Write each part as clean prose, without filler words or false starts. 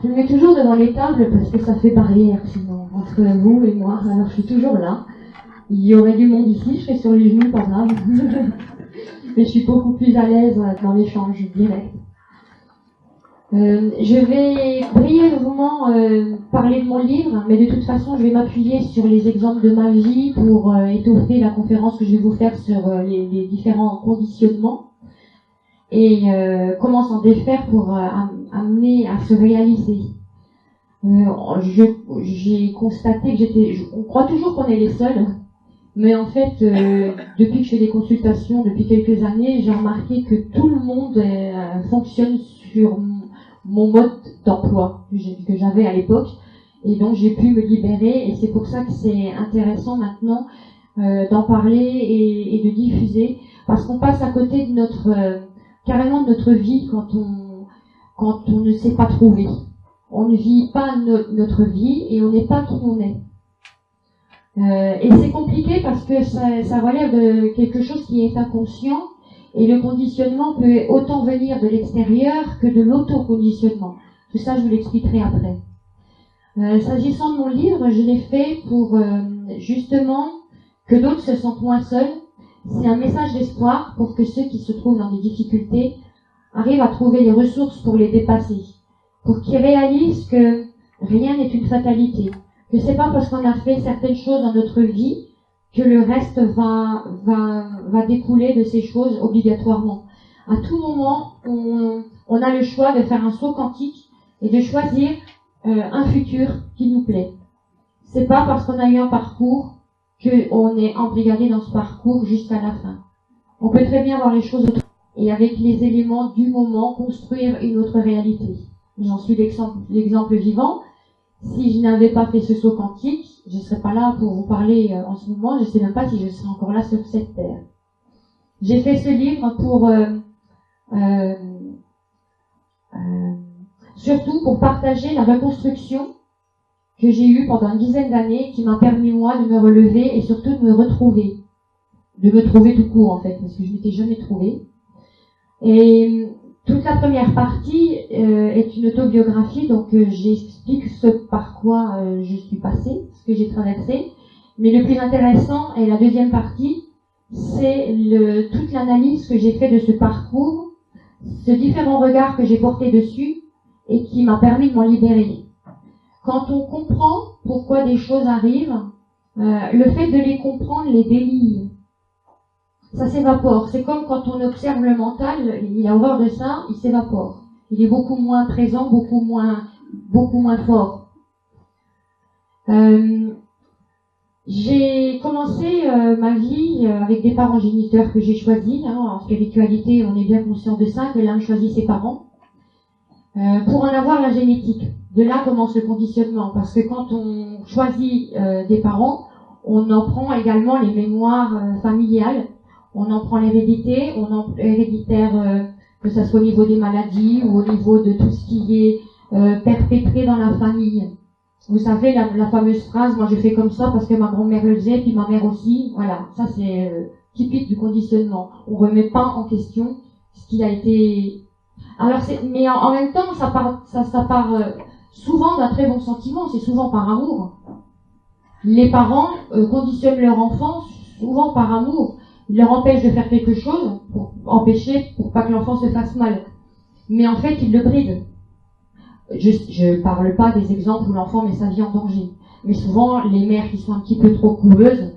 Je me mets toujours devant les tables parce que ça fait barrière sinon entre vous et moi. Alors je suis toujours là. Il y aurait du monde ici, je serais sur les genoux, pas grave. Mais je suis beaucoup plus à l'aise dans l'échange direct. Je vais brièvement parler de mon livre, mais de toute façon je vais m'appuyer sur les exemples de ma vie pour étoffer la conférence que je vais vous faire sur les différents conditionnements et comment s'en défaire pour amener à se réaliser. J'ai constaté que on croit toujours qu'on est les seuls, mais en fait, depuis que je fais des consultations depuis quelques années, j'ai remarqué que tout le monde fonctionne sur mon mode d'emploi que j'avais à l'époque, et donc j'ai pu me libérer, et c'est pour ça que c'est intéressant maintenant d'en parler et de diffuser, parce qu'on passe à côté de carrément de notre vie quand on ne sait pas trouver. On ne vit pas notre vie et on n'est pas qui on est. Et c'est compliqué parce que ça relève de quelque chose qui est inconscient, et le conditionnement peut autant venir de l'extérieur que de l'autoconditionnement. Tout ça, je vous l'expliquerai après. S'agissant de mon livre, je l'ai fait pour justement que d'autres se sentent moins seuls. C'est un message d'espoir pour que ceux qui se trouvent dans des difficultés arrivent à trouver les ressources pour les dépasser, pour qu'ils réalisent que rien n'est une fatalité, que c'est pas parce qu'on a fait certaines choses dans notre vie que le reste va découler de ces choses obligatoirement. À tout moment, on a le choix de faire un saut quantique et de choisir un futur qui nous plaît. C'est pas parce qu'on a eu un parcours qu'on est embrigadé dans ce parcours jusqu'à la fin. On peut très bien voir les choses autrement et avec les éléments du moment construire une autre réalité. J'en suis l'exemple vivant. Si je n'avais pas fait ce saut quantique, je ne serais pas là pour vous parler en ce moment. Je ne sais même pas si je serais encore là sur cette terre. J'ai fait ce livre pour surtout pour partager la reconstruction que j'ai eue pendant une dizaine d'années, qui m'a permis moi de me relever et surtout de me retrouver. De me trouver tout court en fait, parce que je ne m'étais jamais trouvée. Et toute la première partie est une autobiographie, donc j'explique ce par quoi je suis passée, ce que j'ai traversé. Mais le plus intéressant est la deuxième partie, c'est toute l'analyse que j'ai fait de ce parcours, ce différent regard que j'ai porté dessus et qui m'a permis de m'en libérer. Quand on comprend pourquoi des choses arrivent, le fait de les comprendre les délie. Ça s'évapore. C'est comme quand on observe le mental, il a horreur de ça, il s'évapore. Il est beaucoup moins présent, beaucoup moins fort. J'ai commencé ma vie avec des parents géniteurs que j'ai choisis. En spiritualité, on est bien conscient de ça, que l'un choisit ses parents. Pour en avoir la génétique. De là commence le conditionnement. Parce que quand on choisit des parents, on en prend également les mémoires familiales. On en prend l'hérédité, héréditaire, que ça soit au niveau des maladies ou au niveau de tout ce qui est perpétré dans la famille. Vous savez, la fameuse phrase, moi je fais comme ça parce que ma grand-mère le faisait, puis ma mère aussi. Voilà, ça c'est typique du conditionnement. On remet pas en question ce qui a été... Alors, mais en même temps, ça part souvent d'un très bon sentiment, c'est souvent par amour. Les parents conditionnent leur enfant souvent par amour. Ils leur empêchent de faire quelque chose pour pas que l'enfant se fasse mal. Mais en fait, ils le brident. Je parle pas des exemples où l'enfant met sa vie en danger. Mais souvent, les mères qui sont un petit peu trop coureuses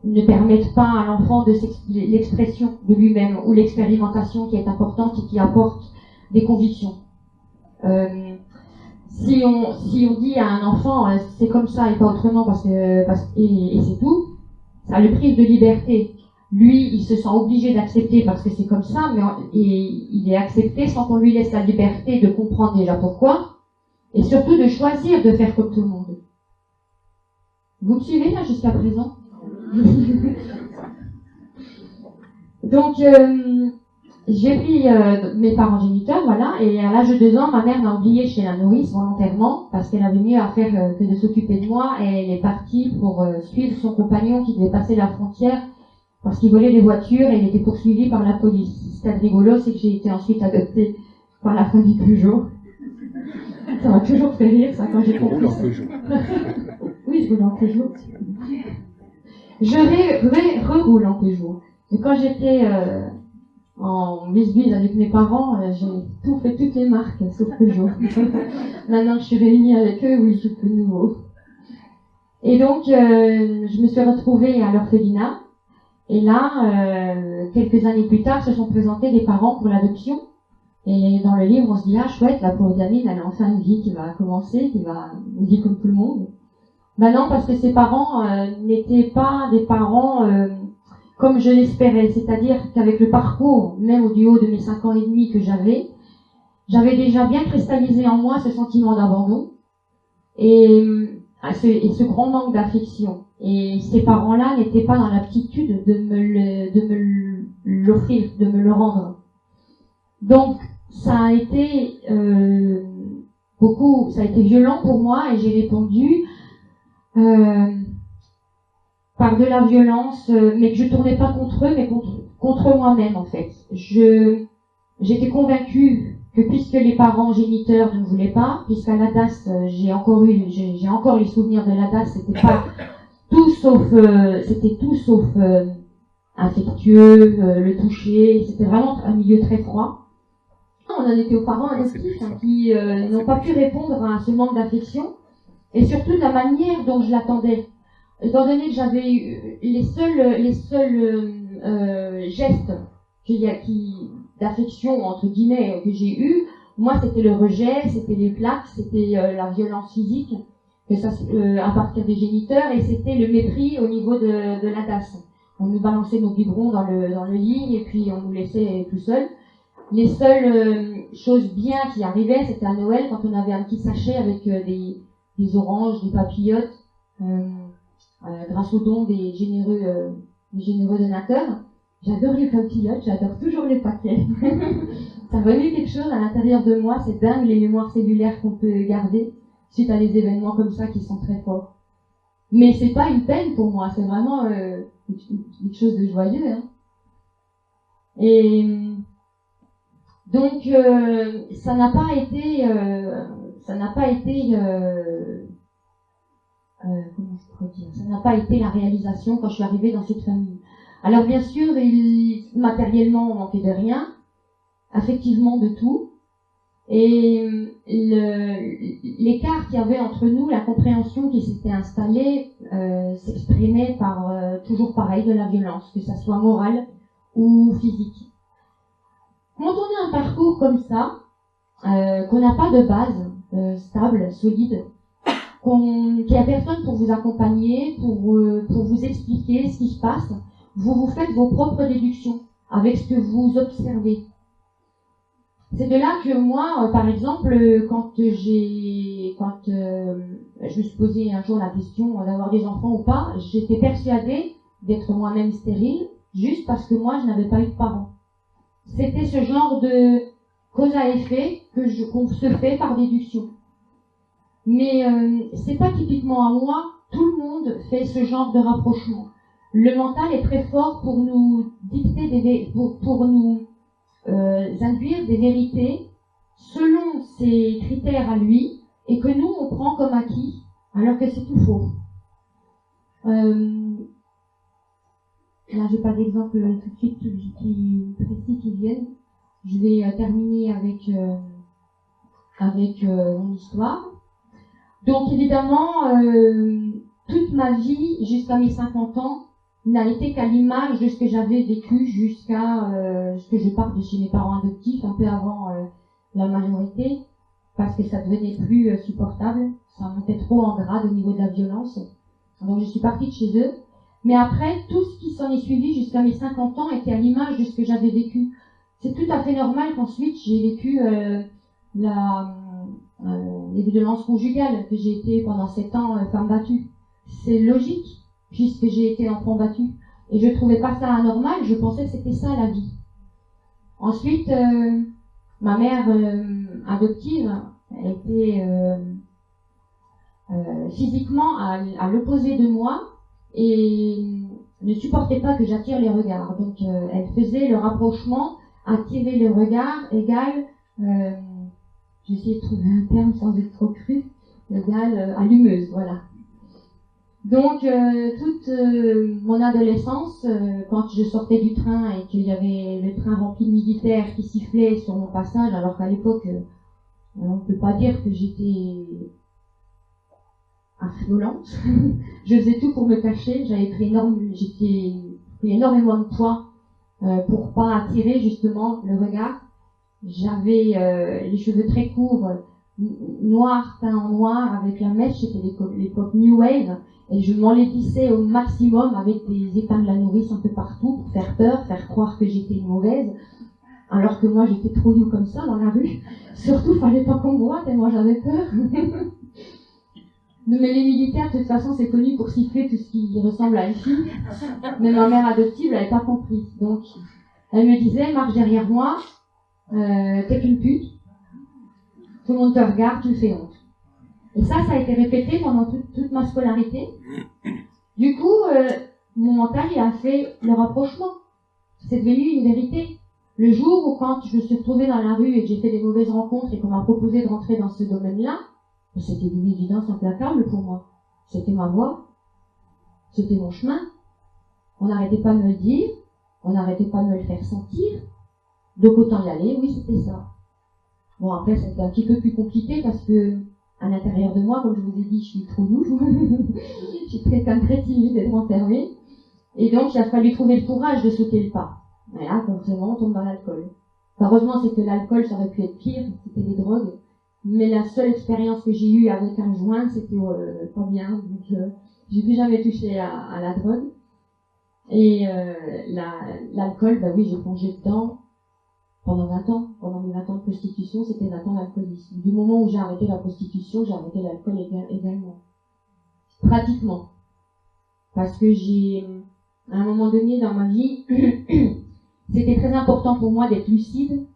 ne permettent pas à l'enfant de l'expression de lui-même ou l'expérimentation qui est importante et qui apporte des convictions. Si on dit à un enfant c'est comme ça et pas autrement et c'est tout, ça le prive de liberté. Lui, il se sent obligé d'accepter parce que c'est comme ça, et il est accepté sans qu'on lui laisse la liberté de comprendre déjà pourquoi, et surtout de choisir de faire comme tout le monde. Vous me suivez là jusqu'à présent? Donc, j'ai pris mes parents géniteurs, voilà, et à l'âge de 2 ans, ma mère m'a oubliée chez la nourrice volontairement, parce qu'elle avait mieux à faire que de s'occuper de moi, et elle est partie pour suivre son compagnon qui devait passer la frontière, parce qu'il volait des voitures et il était poursuivi par la police. Ce qui est rigolo, c'est que j'ai été ensuite adoptée par la famille Peugeot. Ça m'a toujours fait rire, ça, quand j'ai compris roule en ça. Peugeot. Oui, je roule en Peugeot. Je reroule en Peugeot. Et quand j'étais en bis avec mes parents, j'ai tout fait, toutes les marques, sauf Peugeot. Maintenant que je suis réunie avec eux, oui, je fais de nouveau. Et donc, je me suis retrouvée à l'orphelinat. Et là, quelques années plus tard, se sont présentés des parents pour l'adoption. Et dans le livre, on se dit, ah chouette, la pauvre gamine, elle a enfin une vie qui va commencer, une vie comme tout le monde. Ben non, parce que ses parents n'étaient pas des parents comme je l'espérais. C'est-à-dire qu'avec le parcours, même du haut de mes 5 ans et demi que j'avais déjà bien cristallisé en moi ce sentiment d'abandon et ce grand manque d'affection. Et ces parents-là n'étaient pas dans l'aptitude de me l'offrir, de me le rendre. Donc, ça a été violent pour moi et j'ai répondu par de la violence, mais que je tournais pas contre eux, mais contre moi-même en fait. J'étais convaincue que puisque les parents géniteurs ne voulaient pas, puisqu'à la DAS, j'ai encore les souvenirs de la DAS, c'était tout sauf affectueux, le toucher, c'était vraiment un milieu très froid. On en était aux parents adoptifs qui n'ont pas pu répondre à ce manque d'affection et surtout de la manière dont je l'attendais. Étant donné que j'avais eu les seuls gestes d'affection entre guillemets que j'ai eu, moi c'était le rejet, c'était les plaques, c'était la violence physique, à partir des géniteurs, et c'était le mépris au niveau de la DAS. On nous balançait nos biberons dans le lit et puis on nous laissait tout seuls. Les seules choses bien qui arrivaient, c'était à Noël quand on avait un petit sachet avec des oranges, des papillotes, grâce aux dons des généreux donateurs. J'adore les papillotes, j'adore toujours les paquets. Ça remet quelque chose à l'intérieur de moi, c'est dingue les mémoires cellulaires qu'on peut garder suite à des événements comme ça qui sont très forts. Mais c'est pas une peine pour moi, c'est vraiment quelque chose de joyeux. Hein. Et donc ça n'a pas été comment je pourrais dire, ça n'a pas été la réalisation quand je suis arrivée dans cette famille. Alors bien sûr, matériellement on manquait de rien, affectivement de tout, et l'écart qu'il y avait entre nous, la compréhension qui s'était installée, s'exprimait par toujours pareil de la violence, que ça soit morale ou physique. Quand on a un parcours comme ça, qu'on n'a pas de base stable, solide, qu'il n'y a personne pour vous accompagner, pour vous expliquer ce qui se passe, vous faites vos propres déductions avec ce que vous observez. C'est de là que moi, par exemple, quand je me suis posé un jour la question d'avoir des enfants ou pas, j'étais persuadée d'être moi-même stérile, juste parce que moi, je n'avais pas eu de parents. C'était ce genre de cause à effet qu'on se fait par déduction. Mais c'est pas typiquement à moi, tout le monde fait ce genre de rapprochement. Le mental est très fort pour nous dicter pour nous induire des vérités selon ses critères à lui et que nous on prend comme acquis alors que c'est tout faux. Là j'ai pas d'exemple tout de suite précis qui viennent. Je vais terminer avec mon histoire. Donc évidemment toute ma vie jusqu'à mes 50 ans n'a été qu'à l'image de ce que j'avais vécu jusqu'à ce que je parte de chez mes parents adoptifs un peu avant la majorité, parce que ça devenait plus supportable, ça montait trop en grade au niveau de la violence. Donc je suis partie de chez eux. Mais après, tout ce qui s'en est suivi jusqu'à mes 50 ans était à l'image de ce que j'avais vécu. C'est tout à fait normal qu'ensuite j'ai vécu les violences conjugales, que j'ai été pendant 7 ans femme battue. C'est logique, puisque j'ai été enfant battue. Et je trouvais pas ça anormal, je pensais que c'était ça la vie. Ensuite, ma mère adoptive était physiquement à l'opposé de moi et ne supportait pas que j'attire les regards. Donc elle faisait le rapprochement, attirer le regard égale j'ai essayé de trouver un terme sans être trop cru, égale allumeuse, voilà. Donc, toute mon adolescence, quand je sortais du train et qu'il y avait le train rempli de militaires qui sifflaient sur mon passage, alors qu'à l'époque, on ne peut pas dire que j'étais violente. Je faisais tout pour me cacher. J'ai pris énormément de poids pour pas attirer justement le regard. J'avais les cheveux très courts, noirs, teints en noir, avec la mèche. C'était l'époque New Wave. Et je m'enlaidissais au maximum avec des épingles à nourrice un peu partout pour faire peur, faire croire que j'étais une mauvaise. Alors que moi, j'étais trop you comme ça dans la rue. Surtout, fallait pas qu'on me voie, tellement j'avais peur. Mais les militaires, de toute façon, c'est connu pour siffler tout ce qui ressemble à une fille. Mais ma mère adoptive n'avait pas compris. Donc, elle me disait, marche derrière moi, t'es qu'une pute. Tout le monde te regarde, tu me fais honte. Et ça a été répété pendant toute ma scolarité. Du coup, mon mental, il a fait le rapprochement. C'est devenu une vérité. Le jour où, quand je me suis retrouvée dans la rue et que j'ai fait des mauvaises rencontres et qu'on m'a proposé de rentrer dans ce domaine-là, c'était une évidence implacable pour moi. C'était ma voie. C'était mon chemin. On n'arrêtait pas de me le dire. On n'arrêtait pas de me le faire sentir. Donc autant y aller. Oui, c'était ça. Bon, après, c'était un petit peu plus compliqué parce que, à l'intérieur de moi, comme je vous ai dit, je suis trop douce. Je suis très timide d'être enfermée. Et donc, il a fallu trouver le courage de sauter le pas. Et là, forcément, on tombe dans l'alcool. Heureusement, c'est que l'alcool, ça aurait pu être pire. C'était des drogues. Mais la seule expérience que j'ai eue avec un joint, c'était pas bien. Donc, j'ai plus jamais touché à la drogue. Et l'alcool, bah oui, j'ai plongé dedans pendant 20 ans. Pendant mes 20 ans de prostitution, c'était 20 ans d'alcoolisme. Du moment où j'ai arrêté la prostitution, j'ai arrêté l'alcool également. Pratiquement. Parce que à un moment donné dans ma vie, c'était très important pour moi d'être lucide.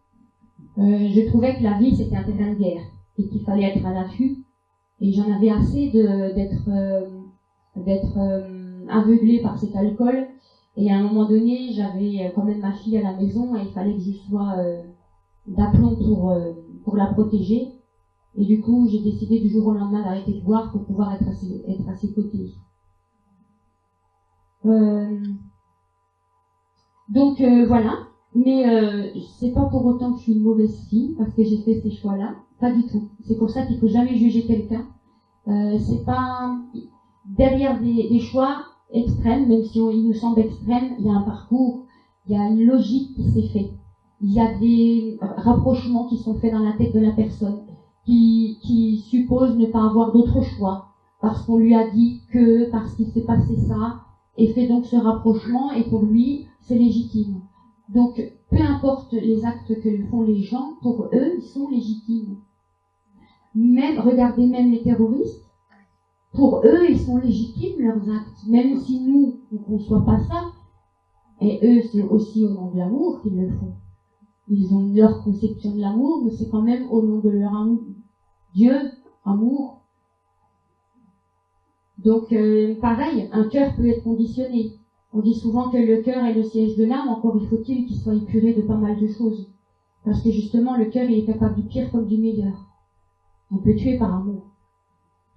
Je trouvais que la vie, c'était un terrain de guerre. Et qu'il fallait être à l'affût. Et j'en avais assez d'être aveuglée par cet alcool. Et à un moment donné, j'avais quand même ma fille à la maison et il fallait que je sois d'aplomb pour la protéger. Et du coup, j'ai décidé du jour au lendemain d'arrêter de boire pour pouvoir être à ses côtés. Donc voilà. Mais c'est pas pour autant que je suis une mauvaise fille parce que j'ai fait ces choix-là. Pas du tout. C'est pour ça qu'il faut jamais juger quelqu'un. C'est pas derrière des choix extrêmes, même si ils nous semblent extrêmes, il y a un parcours, il y a une logique qui s'est faite. Il y a des rapprochements qui sont faits dans la tête de la personne, qui suppose ne pas avoir d'autre choix, parce qu'on lui a dit que, parce qu'il s'est passé ça, et fait donc ce rapprochement, et pour lui, c'est légitime. Donc, peu importe les actes que font les gens, pour eux, ils sont légitimes. Regardez même les terroristes, pour eux, ils sont légitimes, leurs actes, même si nous, on ne conçoit pas ça. Et eux, c'est aussi au nom de l'amour qu'ils le font. Ils ont leur conception de l'amour, mais c'est quand même au nom de leur amour. Dieu, amour. Donc, pareil, un cœur peut être conditionné. On dit souvent que le cœur est le siège de l'âme, encore il faut-il qu'il soit épuré de pas mal de choses. Parce que justement, le cœur, il est capable du pire comme du meilleur. On peut tuer par amour.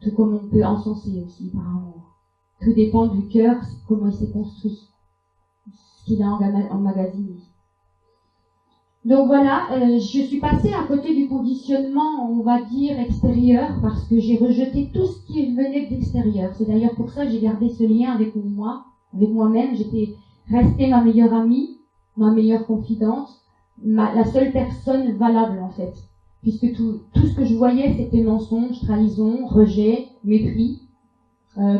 Tout comme on peut encenser aussi par amour. Tout dépend du cœur, comment il s'est construit, ce qu'il a emmagasiné. Donc voilà, je suis passée à côté du conditionnement, on va dire, extérieur, parce que j'ai rejeté tout ce qui venait de l'extérieur. C'est d'ailleurs pour ça que j'ai gardé ce lien avec moi-même. J'étais restée ma meilleure amie, ma meilleure confidente, la seule personne valable en fait. Puisque tout ce que je voyais, c'était mensonge, trahison, rejet, mépris,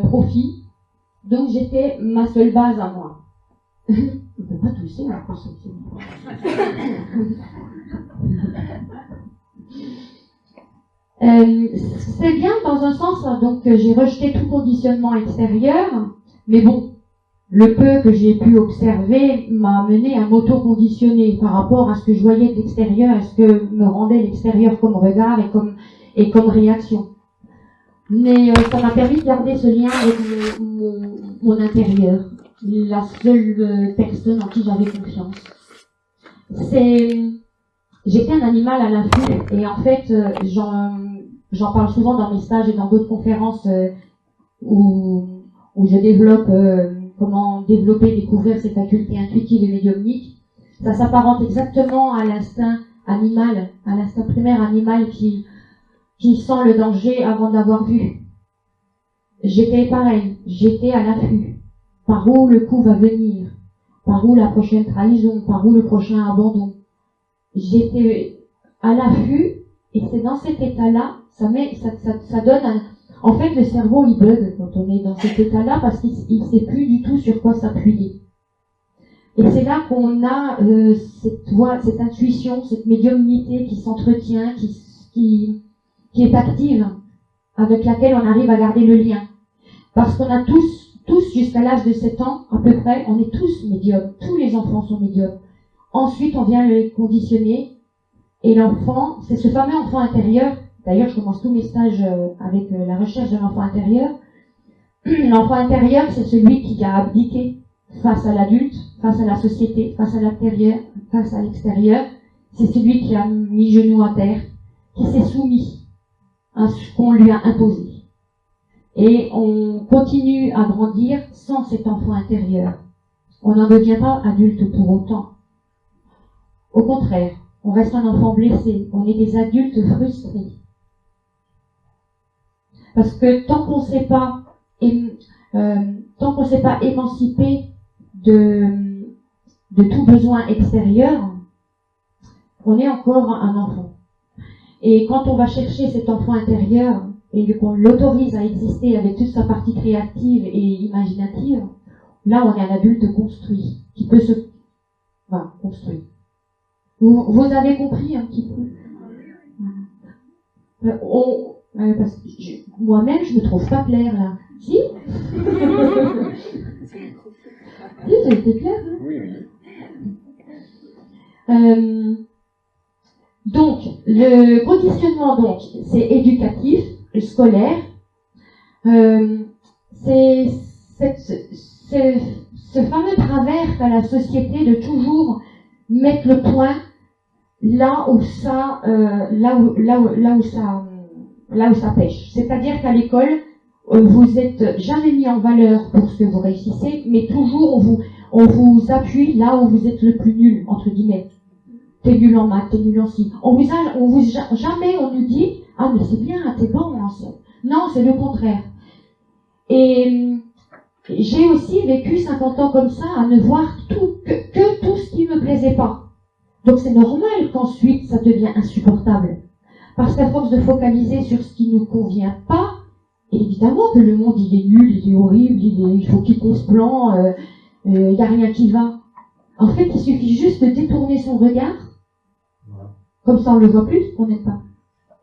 profit. Donc j'étais ma seule base à moi. On ne peut pas tousser la conception. C'est bien dans un sens, donc j'ai rejeté tout conditionnement extérieur, mais bon, le peu que j'ai pu observer m'a amené à m'auto-conditionner par rapport à ce que je voyais de l'extérieur et ce que me rendait l'extérieur comme regard et comme réaction. Mais ça m'a permis de garder ce lien avec mon intérieur, la seule personne en qui j'avais confiance. j'étais un animal à l'affût, et en fait, j'en parle souvent dans mes stages et dans d'autres conférences où je développe comment développer, découvrir ses facultés intuitives et médiumniques. Ça s'apparente exactement à l'instinct animal, à l'instinct primaire animal qui sent le danger avant d'avoir vu. J'étais pareil, j'étais à l'affût. Par où le coup va venir, par où la prochaine trahison, par où le prochain abandon. J'étais à l'affût, et c'est dans cet état-là, ça donne en fait, le cerveau, il bug quand on est dans cet état-là parce qu'il ne sait plus du tout sur quoi s'appuyer. Et c'est là qu'on a cette voix, cette intuition, cette médiumnité qui s'entretient, qui est active, avec laquelle on arrive à garder le lien. Parce qu'on a tous jusqu'à l'âge de 7 ans, à peu près, on est tous médiums. Tous les enfants sont médiums. Ensuite, on vient les conditionner. Et l'enfant, c'est ce fameux enfant intérieur. D'ailleurs, je commence tous mes stages avec la recherche de l'enfant intérieur. L'enfant intérieur, c'est celui qui a abdiqué face à l'adulte, face à la société, face à l'intérieur, face à l'extérieur. C'est celui qui a mis genou à terre, qui s'est soumis à ce qu'on lui a imposé. Et on continue à grandir sans cet enfant intérieur. On n'en devient pas adulte pour autant. Au contraire, on reste un enfant blessé. On est des adultes frustrés. Parce que tant qu'on ne s'est pas émancipé de tout besoin extérieur, on est encore un enfant. Et quand on va chercher cet enfant intérieur et qu'on l'autorise à exister avec toute sa partie créative et imaginative, là on est un adulte construit, qui peut se... Voilà, construit. Vous avez compris un petit peu parce que moi-même, je me trouve pas claire, là. Si? Si, ça a été clair, hein? Oui, oui. Donc, le conditionnement, donc, c'est éducatif, scolaire. C'est ce fameux travers qu'a la société de toujours mettre le point là où ça pêche. C'est-à-dire qu'à l'école, vous êtes jamais mis en valeur pour ce que vous réussissez, mais toujours on vous appuie là où vous êtes le plus nul, entre guillemets. T'es nul en maths, t'es nul en ci. Jamais on nous dit, ah mais c'est bien, t'es bon en ça. Non, c'est le contraire. Et j'ai aussi vécu 50 ans comme ça, à ne voir que tout ce qui me plaisait pas. Donc c'est normal qu'ensuite ça devient insupportable. Parce qu'à force de focaliser sur ce qui nous convient pas, évidemment que le monde il est nul, il est horrible, il faut quitter ce plan, il n'y a rien qui va. En fait, il suffit juste de détourner son regard, comme ça on le voit plus, on n'aime pas.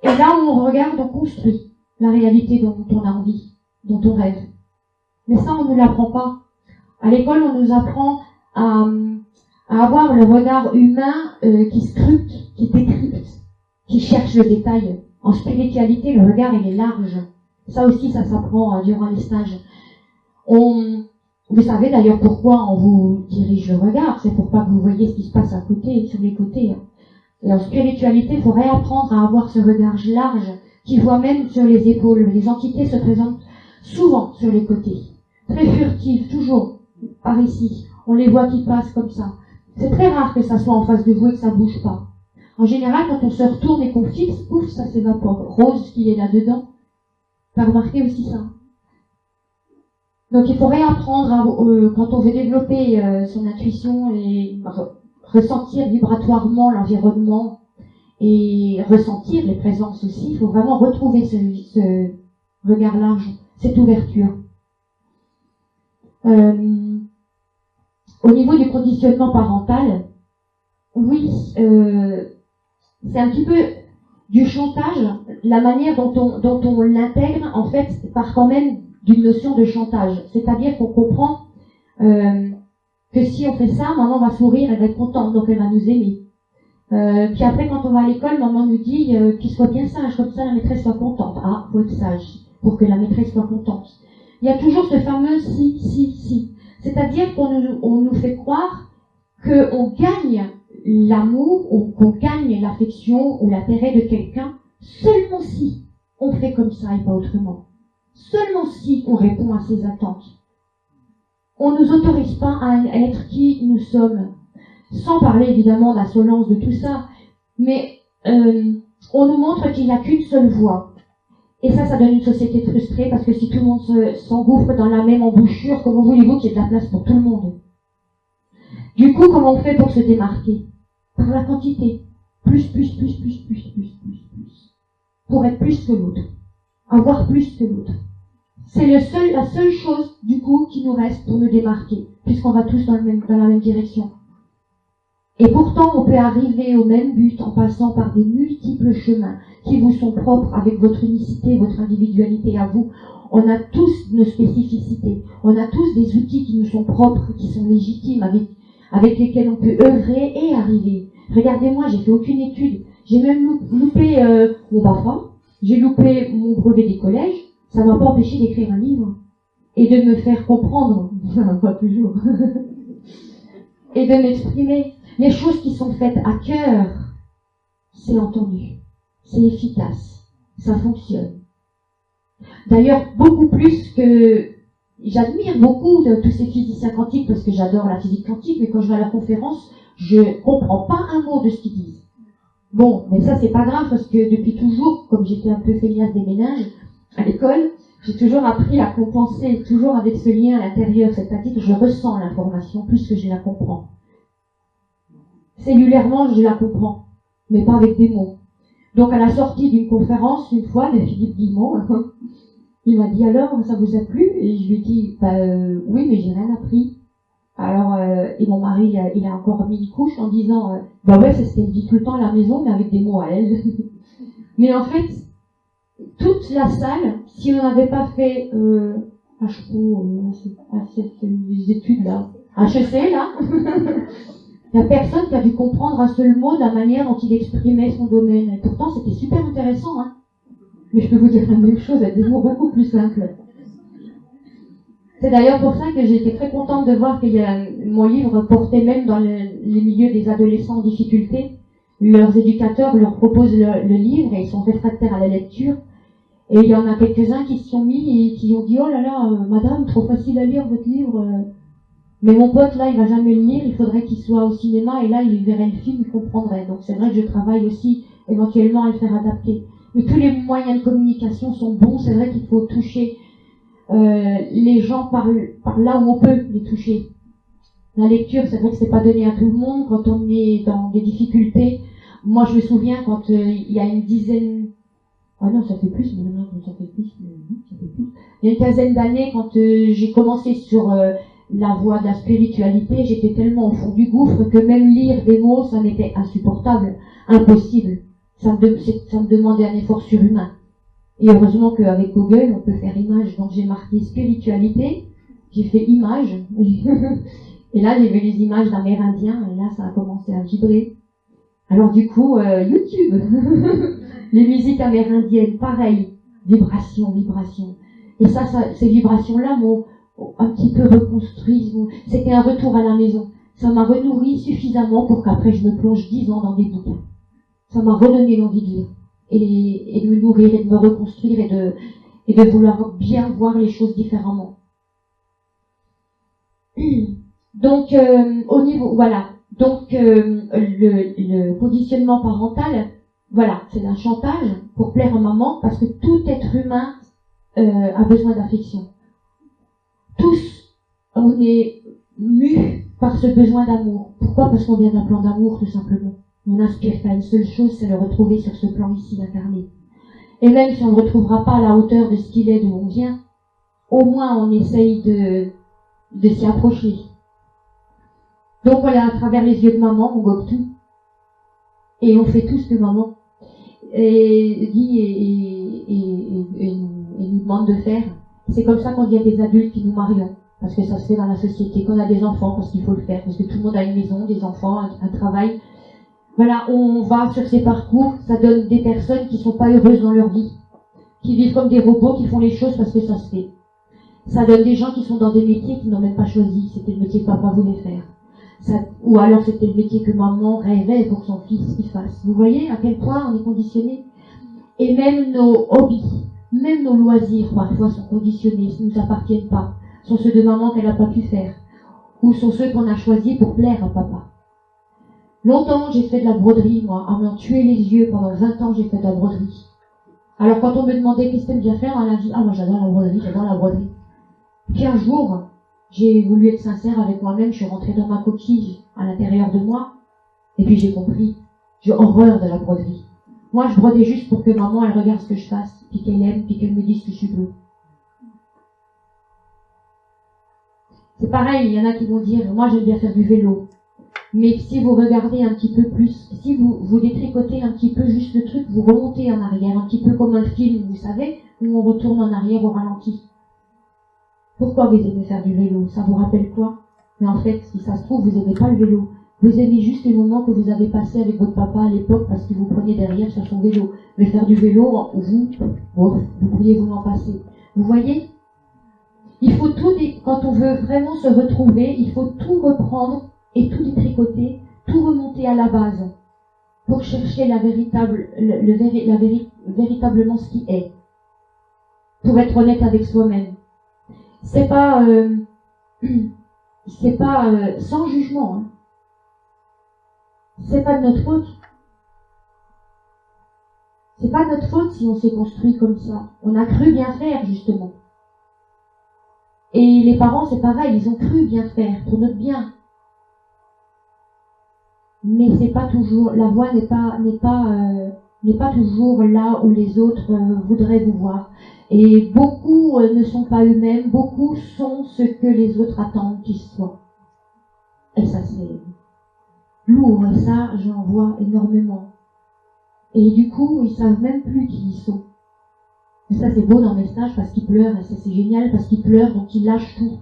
Et là où on regarde, on construit la réalité dont on a envie, dont on rêve. Mais ça, on ne l'apprend pas. À l'école, on nous apprend à avoir le regard humain qui scrute, qui décrypte, qui cherche le détail. En spiritualité, le regard, il est large. Ça aussi, ça s'apprend durant les stages. Vous savez d'ailleurs pourquoi on vous dirige le regard. C'est pour pas que vous voyez ce qui se passe à côté, sur les côtés. Et en spiritualité, il faut réapprendre à avoir ce regard large qui voit même sur les épaules. Les entités se présentent souvent sur les côtés. Très furtives, toujours, par ici. On les voit qui passent comme ça. C'est très rare que ça soit en face de vous et que ça bouge pas. En général, quand on se retourne et qu'on fixe, pouf, ça s'évapore. Rose qui est là-dedans. T'as remarqué aussi ça? Donc il faut réapprendre, quand on veut développer son intuition et ressentir vibratoirement l'environnement et ressentir les présences aussi, il faut vraiment retrouver ce regard large, cette ouverture. Au niveau du conditionnement parental, oui, c'est un petit peu du chantage, la manière dont on l'intègre, en fait, part quand même d'une notion de chantage. C'est-à-dire qu'on comprend que si on fait ça, maman va sourire, elle va être contente, donc elle va nous aimer. Puis après, quand on va à l'école, maman nous dit qu'il soit bien sage, comme ça la maîtresse soit contente. Ah, faut être sage, pour que la maîtresse soit contente. Il y a toujours ce fameux si. C'est-à-dire qu'on nous fait croire qu'on gagne l'amour ou qu'on gagne l'affection ou l'intérêt de quelqu'un seulement si on fait comme ça et pas autrement. Seulement si on répond à ses attentes. On ne nous autorise pas à être qui nous sommes. Sans parler évidemment d'insolence de tout ça, mais on nous montre qu'il n'y a qu'une seule voie. Et ça donne une société frustrée parce que si tout le monde s'engouffre dans la même embouchure, comment voulez-vous qu'il y ait de la place pour tout le monde? Du coup, comment on fait pour se démarquer? Par la quantité. Plus. Pour être plus que l'autre. Avoir plus que l'autre. C'est la seule chose, du coup, qui nous reste pour nous démarquer, puisqu'on va tous dans la même direction. Et pourtant, on peut arriver au même but en passant par des multiples chemins qui vous sont propres avec votre unicité, votre individualité à vous. On a tous nos spécificités. On a tous des outils qui nous sont propres, qui sont légitimes, avec lesquels on peut œuvrer et arriver. Regardez-moi, j'ai fait aucune étude. J'ai même loupé mon BAFA. J'ai loupé mon brevet des collèges. Ça ne m'a pas empêché d'écrire un livre. Et de me faire comprendre. Pas toujours. Et de m'exprimer. Les choses qui sont faites à cœur, c'est entendu, c'est efficace, ça fonctionne. D'ailleurs, beaucoup plus que... J'admire beaucoup de tous ces physiciens quantiques parce que j'adore la physique quantique, mais quand je vais à la conférence, je comprends pas un mot de ce qu'ils disent. Bon, mais ça c'est pas grave parce que depuis toujours, comme j'étais un peu feignasse des méninges à l'école, j'ai toujours appris à compenser, toujours avec ce lien à l'intérieur, c'est-à-dire que je ressens l'information plus que je la comprends. Cellulairement, je la comprends, mais pas avec des mots. Donc, à la sortie d'une conférence, une fois, de Philippe Guillemot, il m'a dit, alors, ça vous a plu? Et je lui ai dit, oui, mais j'ai rien appris. Alors, et mon mari, il a encore mis une couche en disant, ouais, c'est ce qu'elle dit tout le temps à la maison, mais avec des mots à elle. Mais en fait, toute la salle, si on n'avait pas fait, les études là, HEC là, il n'y a personne qui a dû comprendre un seul mot de la manière dont il exprimait son domaine. Et pourtant, c'était super intéressant, hein. Mais je peux vous dire la même chose avec des mots beaucoup plus simples. C'est d'ailleurs pour ça que j'ai été très contente de voir que mon livre portait même dans les milieux des adolescents en difficulté. Leurs éducateurs leur proposent le livre et ils sont réfractaires à la lecture. Et il y en a quelques-uns qui se sont mis et qui ont dit « Oh là là, madame, trop facile à lire votre livre. » Mais mon pote, là, il va jamais le lire, il faudrait qu'il soit au cinéma, et là, il verrait le film, il comprendrait. Donc c'est vrai que je travaille aussi, éventuellement, à le faire adapter. Mais tous les moyens de communication sont bons, c'est vrai qu'il faut toucher les gens par là où on peut les toucher. La lecture, c'est vrai que c'est pas donné à tout le monde, quand on est dans des difficultés. Moi, je me souviens, quand il y a une dizaine... Ah non, ça fait plus, mais non, ça fait plus. Il y a une quinzaine d'années, quand j'ai commencé sur... la voie de la spiritualité, j'étais tellement au fond du gouffre que même lire des mots, ça m'était insupportable, impossible. Ça me demandait un effort surhumain. Et heureusement qu'avec Google, on peut faire image. Donc j'ai marqué spiritualité, j'ai fait image, et là j'ai vu les images d'Amérindiens, et là ça a commencé à vibrer. Alors du coup, YouTube, les musiques amérindiennes, pareil, vibration. Et ça ces vibrations-là m'ont un petit peu reconstruit, c'était un retour à la maison. Ça m'a renourri suffisamment pour qu'après je me plonge 10 ans dans des bouquins. Ça m'a redonné l'envie de lire, et de me nourrir, et de me reconstruire, et de vouloir bien voir les choses différemment. Donc, au niveau, voilà. Donc, le conditionnement parental, voilà, c'est un chantage pour plaire à maman, parce que tout être humain a besoin d'affection. Tous, on est mus par ce besoin d'amour. Pourquoi? Parce qu'on vient d'un plan d'amour, tout simplement. On n'inspire qu'à une seule chose, c'est le retrouver sur ce plan ici incarné. Et même si on ne retrouvera pas à la hauteur de ce qu'il est, d'où on vient, au moins on essaye de s'y approcher. Donc voilà, à travers les yeux de maman, on gobe tout. Et on fait tout ce que maman dit et nous demande de faire. C'est comme ça qu'on dit à des adultes qui nous marions, parce que ça se fait dans la société, qu'on a des enfants, parce qu'il faut le faire, parce que tout le monde a une maison, des enfants, un travail. Voilà, on va sur ces parcours, ça donne des personnes qui sont pas heureuses dans leur vie, qui vivent comme des robots, qui font les choses parce que ça se fait. Ça donne des gens qui sont dans des métiers qu'ils n'ont même pas choisi, c'était le métier que papa voulait faire. ou alors c'était le métier que maman rêvait pour que son fils y fasse. Vous voyez à quel point on est conditionné? Et même nos hobbies, même nos loisirs parfois sont conditionnés, ne nous appartiennent pas, sont ceux de maman qu'elle n'a pas pu faire, ou sont ceux qu'on a choisis pour plaire à papa. Longtemps j'ai fait de la broderie, moi, à m'en tuer les yeux. Pendant 20 ans j'ai fait de la broderie. Alors quand on me demandait qu'est-ce que t'aimes bien faire dans la vie, ah moi j'adore la broderie, j'adore la broderie. Puis un jour, j'ai voulu être sincère avec moi-même, je suis rentrée dans ma coquille à l'intérieur de moi, et puis j'ai compris, j'ai horreur de la broderie. Moi je brodais juste pour que maman elle regarde ce que je fasse, puis qu'elle aime, puis qu'elle me dise que je suis bleue. C'est pareil, il y en a qui vont dire, moi j'aime bien faire du vélo. Mais si vous regardez un petit peu plus, si vous détricotez un petit peu juste le truc, vous remontez en arrière, un petit peu comme un film, vous savez, où on retourne en arrière au ralenti. Pourquoi vous aimez faire du vélo? Ça vous rappelle quoi? Mais en fait, si ça se trouve, vous n'aimez pas le vélo. Vous aimez juste les moments que vous avez passés avec votre papa à l'époque parce qu'il vous prenait derrière sur son vélo. Mais faire du vélo, vous pourriez vous en passer. Vous voyez? Il faut quand on veut vraiment se retrouver, il faut tout reprendre et tout détricoter, tout remonter à la base pour chercher véritablement ce qui est. Pour être honnête avec soi-même. C'est pas sans jugement. Hein. C'est pas de notre faute. C'est pas notre faute si on s'est construit comme ça. On a cru bien faire, justement. Et les parents, c'est pareil, ils ont cru bien faire pour notre bien. Mais c'est pas toujours, la voie n'est pas toujours là où les autres voudraient vous voir. Et beaucoup ne sont pas eux-mêmes, beaucoup sont ce que les autres attendent qu'ils soient. Et ça, c'est lourd, et ça, j'en vois énormément. Et du coup, ils savent même plus qui ils sont. Et ça, c'est beau dans mes stages parce qu'ils pleurent, et ça, c'est génial parce qu'ils pleurent, donc ils lâchent tout.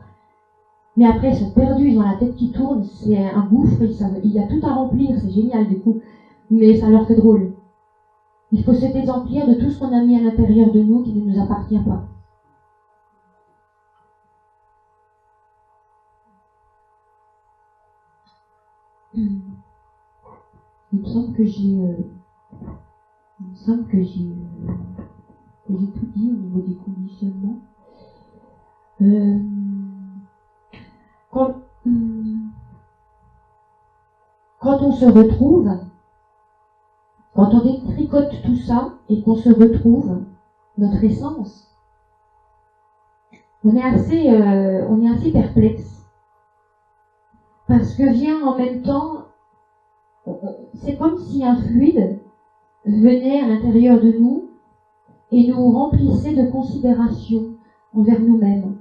Mais après, ils sont perdus, ils ont la tête qui tourne, c'est un gouffre, il y a tout à remplir, c'est génial du coup. Mais ça leur fait drôle. Il faut se désemplir de tout ce qu'on a mis à l'intérieur de nous qui ne nous appartient pas. Il me semble que j'ai tout dit au niveau des conditionnements. Quand on se retrouve, quand on détricote tout ça et qu'on se retrouve, notre essence, on est assez perplexe. Parce que vient en même temps, c'est comme si un fluide venait à l'intérieur de nous et nous remplissait de considération envers nous-mêmes.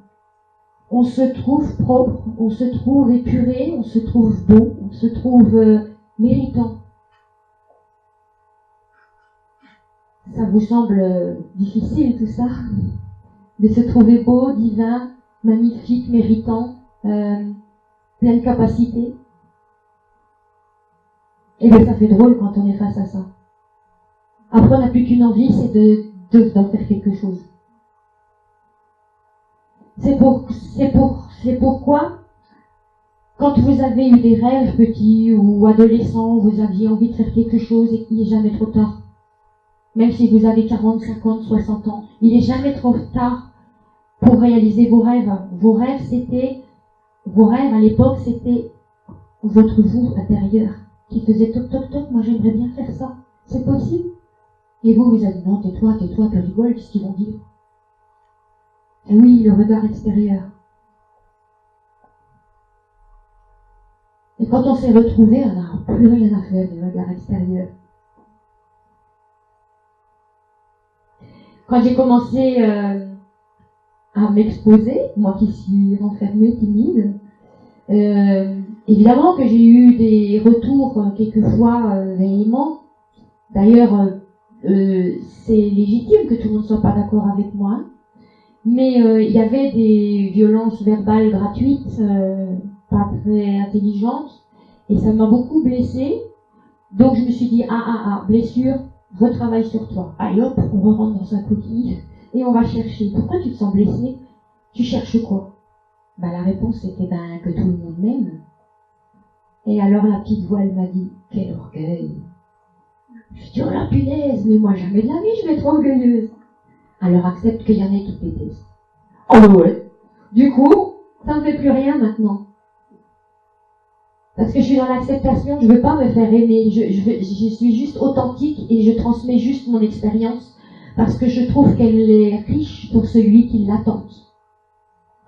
On se trouve propre, on se trouve épuré, on se trouve beau, on se trouve méritant. Ça vous semble difficile tout ça? De se trouver beau, divin, magnifique, méritant, plein de capacité? Et bien ça fait drôle quand on est face à ça. Après on n'a plus qu'une envie, c'est d'en faire quelque chose. C'est pourquoi, quand vous avez eu des rêves petits ou adolescents, vous aviez envie de faire quelque chose et qu'il n'est jamais trop tard. Même si vous avez 40, 50, 60 ans, il n'est jamais trop tard pour réaliser vos rêves. Vos rêves à l'époque, c'était votre vous intérieur qui faisait toc toc toc, moi j'aimerais bien faire ça. C'est possible? Et vous avez dit non, tais-toi, tu rigoles, qu'est-ce qu'ils vont dire? Et oui, le regard extérieur. Et quand on s'est retrouvé, on n'a plus rien à faire du regard extérieur. Quand j'ai commencé à m'exposer, moi qui suis renfermée, timide, évidemment que j'ai eu des retours quelquefois véhéments. D'ailleurs, c'est légitime que tout le monde ne soit pas d'accord avec moi. Mais il y avait des violences verbales gratuites, pas très intelligentes, et ça m'a beaucoup blessée. Donc je me suis dit, blessure, retravaille sur toi. Allez hop, on rentre dans sa coquille, et on va chercher. Pourquoi tu te sens blessée? Tu cherches quoi? La réponse était que tout le monde m'aime. Et alors la petite voix, elle m'a dit, quel orgueil. Je dis, oh la punaise, mais moi jamais de la vie je vais être orgueilleuse. Alors accepte qu'il y en ait qui te détestent. Oh ouais. Du coup, ça me fait plus rien maintenant. Parce que je suis dans l'acceptation, je veux pas me faire aimer, je suis juste authentique et je transmets juste mon expérience parce que je trouve qu'elle est riche pour celui qui l'attend.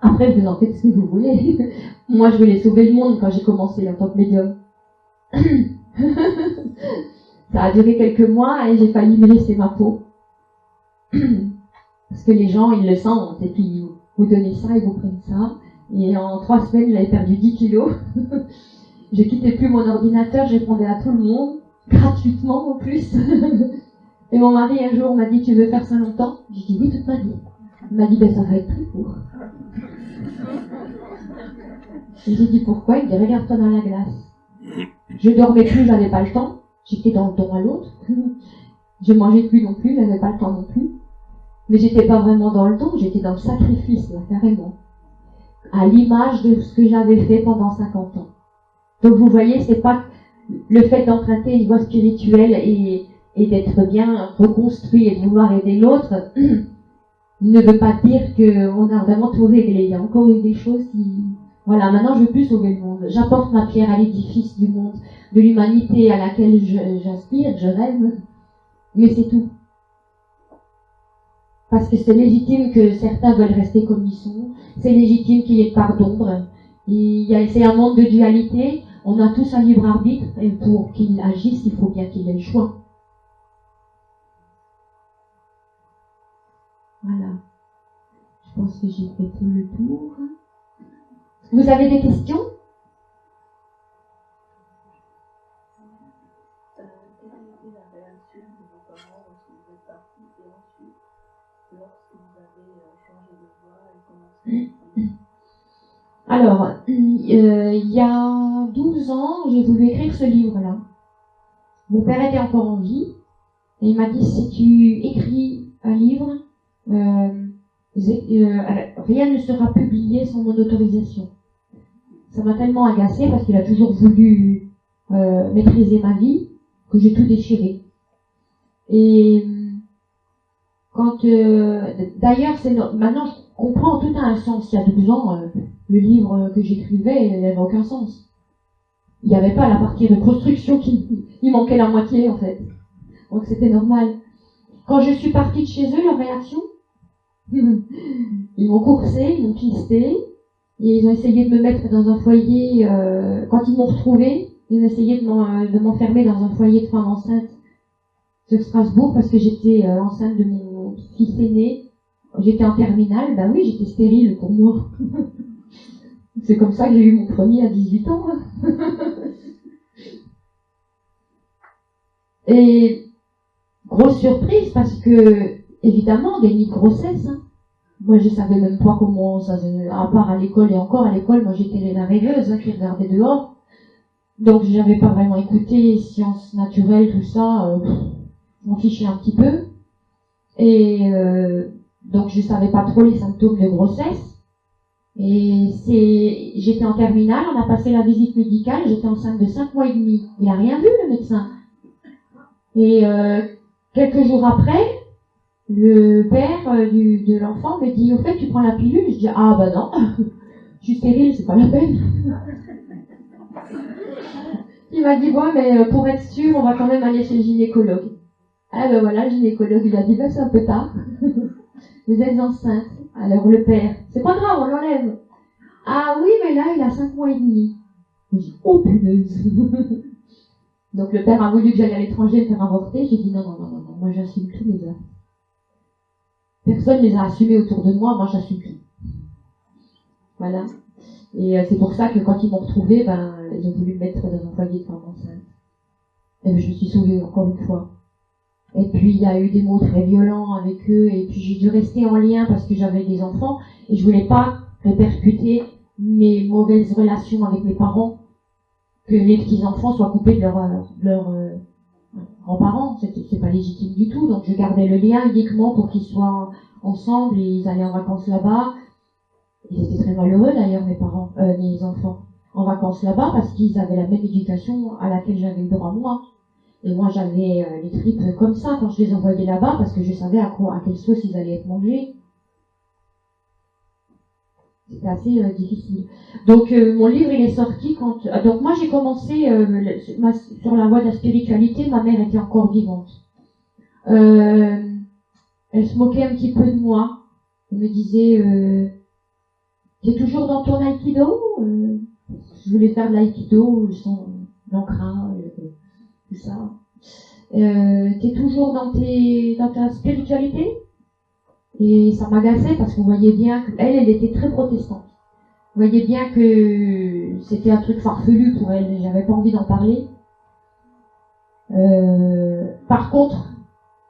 Après, vous en faites ce que vous voulez. Moi, je voulais sauver le monde quand j'ai commencé en tant que médium. Ça a duré quelques mois et j'ai failli me laisser ma peau. Parce que les gens, ils le sentent et puis vous donnez ça, ils vous prennent ça. Et en 3 semaines, j'avais perdu 10 kilos. Je quittais plus mon ordinateur, je répondais à tout le monde, gratuitement en plus. Et mon mari un jour m'a dit, tu veux faire ça longtemps? J'ai dit oui, toute ma vie. Il m'a dit, ben ça va être très court. Et j'ai dit pourquoi? Il me dit, regarde-toi dans la glace. Je dormais plus, j'avais pas le temps. J'étais dans le don à l'autre. Je mangeais plus non plus, j'avais pas le temps non plus. Mais j'étais pas vraiment dans le don, j'étais dans le sacrifice, là, carrément. À l'image de ce que j'avais fait pendant 50 ans. Donc vous voyez, c'est pas le fait d'emprunter une voie spirituelle et d'être bien reconstruit et de vouloir aider l'autre ne veut pas dire qu'on a vraiment tout réglé. Il y a encore eu des choses qui... Voilà, maintenant je veux plus sauver le monde. J'apporte ma pierre à l'édifice du monde, de l'humanité à laquelle j'aspire, je rêve. Mais c'est tout. Parce que c'est légitime que certains veulent rester comme ils sont. C'est légitime qu'il y ait part d'ombre. C'est un monde de dualité. On a tous un libre arbitre. Et pour qu'il agisse, il faut bien qu'il ait le choix. Voilà. Je pense que j'ai fait tout le tour. Vous avez des questions? Quelle a été la réaction de vos parents lorsque vous êtes partis et ensuite, lorsque vous avez changé de voie et commencé à... Alors, il y a 12 ans, j'ai voulu écrire ce livre-là. Mon père était encore en vie et il m'a dit, si tu écris un livre, rien ne sera publié sans mon autorisation. Ça m'a tellement agacée parce qu'il a toujours voulu maîtriser ma vie que j'ai tout déchiré. Et quand d'ailleurs, maintenant je comprends, tout a un sens. Il y a 12 ans, le livre que j'écrivais, il n'avait aucun sens. Il n'y avait pas la partie reconstruction il manquait la moitié en fait. Donc c'était normal. Quand je suis partie de chez eux, leur réaction, ils m'ont coursé, ils m'ont pisté, et ils ont essayé de me mettre dans un foyer. Quand ils m'ont retrouvée, ils ont essayé de m'enfermer dans un foyer de femmes enceintes sur Strasbourg parce que j'étais enceinte de mon fils aîné. J'étais en terminale, ben oui, j'étais stérile pour moi. C'est comme ça que j'ai eu mon premier à 18 ans. Et grosse surprise parce que, évidemment, déni de grossesse. Hein. Moi, je savais même pas comment ça, à part à l'école et encore à l'école, moi j'étais la rêveuse qui regardait dehors. Donc, j'avais pas vraiment écouté sciences naturelles, tout ça. Je m'en fichais un petit peu. Et donc, je savais pas trop les symptômes de grossesse. Et j'étais en terminale, on a passé la visite médicale, j'étais enceinte de 5 mois et demi. Il a rien vu, le médecin. Et quelques jours après, le père de l'enfant me dit, au fait, tu prends la pilule? Je dis, ah bah non, je suis stérile, c'est pas la peine. Il m'a dit, bon, mais pour être sûr, on va quand même aller chez le gynécologue. Ah ben voilà, le gynécologue, il a dit, ben c'est un peu tard. Vous êtes enceinte. Alors le père, c'est pas grave, on l'enlève. Ah oui, mais là, il a 5 mois et demi. Je dis, oh punaise. Donc le père a voulu que j'aille à l'étranger me faire avorter. J'ai dit, non, moi j'assume tous les actes. Personne ne les a assumés autour de moi, moi j'assume tout. Voilà. Et c'est pour ça que quand ils m'ont retrouvée, ils ont voulu me mettre dans un foyer de femmes enceintes. Et je me suis sauvée encore une fois. Et puis il y a eu des mots très violents avec eux, et puis j'ai dû rester en lien parce que j'avais des enfants, et je voulais pas répercuter mes mauvaises relations avec mes parents, que les petits-enfants soient coupés de leurs grands-parents. C'est pas légitime du tout, donc je gardais le lien uniquement pour qu'ils soient ensemble, et ils allaient en vacances là-bas. Ils étaient très malheureux d'ailleurs, mes enfants. en vacances là-bas parce qu'ils avaient la même éducation à laquelle j'avais le droit moi. Et moi, j'avais les tripes comme ça quand je les envoyais là-bas parce que je savais à quelle sauce ils allaient être mangés. C'était assez difficile. Donc, mon livre, il est sorti quand... donc, moi, j'ai commencé sur la voie de la spiritualité. Ma mère était encore vivante. Elle se moquait un petit peu de moi. Elle me disait, t'es toujours dans ton aïkido Je voulais faire de l'aïkido, sans l'ancrin, tout ça. T'es toujours dans ta spiritualité Et ça m'agaçait parce qu'on voyait bien qu'elle était très protestante. On voyait bien que c'était un truc farfelu pour elle, j'avais pas envie d'en parler. Par contre,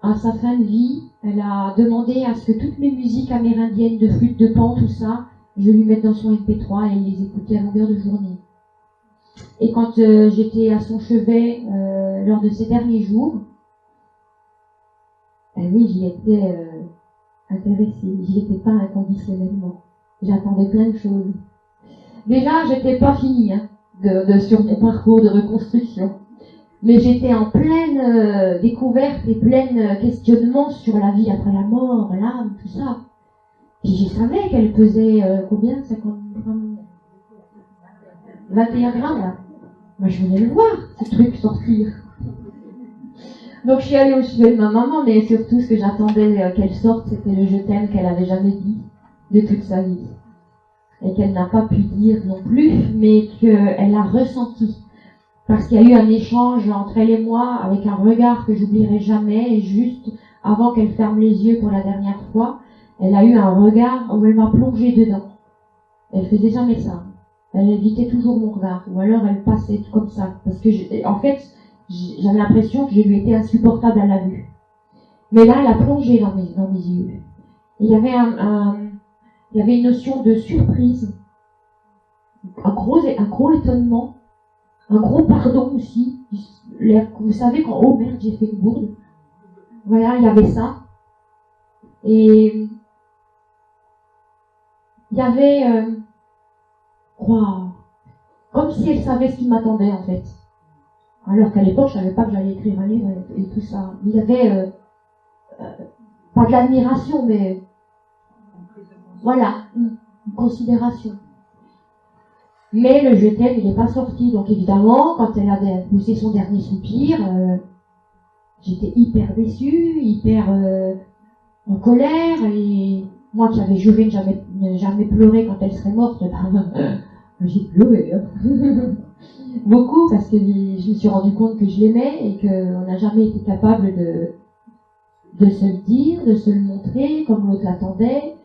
à sa fin de vie, elle a demandé à ce que toutes mes musiques amérindiennes de flûte de pan, tout ça, je lui mette dans son MP3 et elle les écoutait à longueur de journée. Et quand j'étais à son chevet lors de ces derniers jours, oui, j'y étais intéressée, j'y étais pas inconditionnellement. J'attendais plein de choses. Déjà, j'étais pas finie sur mon parcours de reconstruction. Mais j'étais en pleine découverte et pleine questionnement sur la vie après la mort, l'âme, tout ça. Puis je savais qu'elle pesait combien 50 grammes 21 grammes, là. Moi, je voulais le voir, ce truc sortir. Donc, je suis allée au chevet de ma maman, mais surtout, ce que j'attendais qu'elle sorte, c'était le « je t'aime » qu'elle avait jamais dit de toute sa vie. Et qu'elle n'a pas pu dire non plus, mais qu'elle a ressenti. Parce qu'il y a eu un échange entre elle et moi, avec un regard que j'oublierai jamais, et juste avant qu'elle ferme les yeux pour la dernière fois, elle a eu un regard où elle m'a plongé dedans. Elle faisait jamais ça. Elle évitait toujours mon regard, ou alors elle passait comme ça. Parce que, en fait, j'avais l'impression que je lui étais insupportable à la vue. Mais là, elle a plongé dans mes yeux. Et il y avait il y avait une notion de surprise, un gros étonnement, un gros pardon aussi. Vous savez quand, oh merde, j'ai fait une bourde. Voilà, il y avait ça. Et il y avait, wow, comme si elle savait ce qui m'attendait en fait. Alors qu'à l'époque, je savais pas que j'allais écrire un livre et tout ça. Il y avait pas de l'admiration, mais voilà, une considération. Mais le « je t'aime », il n'est pas sorti. Donc évidemment, quand elle a poussé son dernier soupir, j'étais hyper déçue, hyper en colère. Et moi qui avais juré de ne jamais pleurer quand elle serait morte, j'ai pleuré. Beaucoup, parce que je me suis rendu compte que je l'aimais et qu'on n'a jamais été capable de se le dire, de se le montrer comme l'autre l'attendait.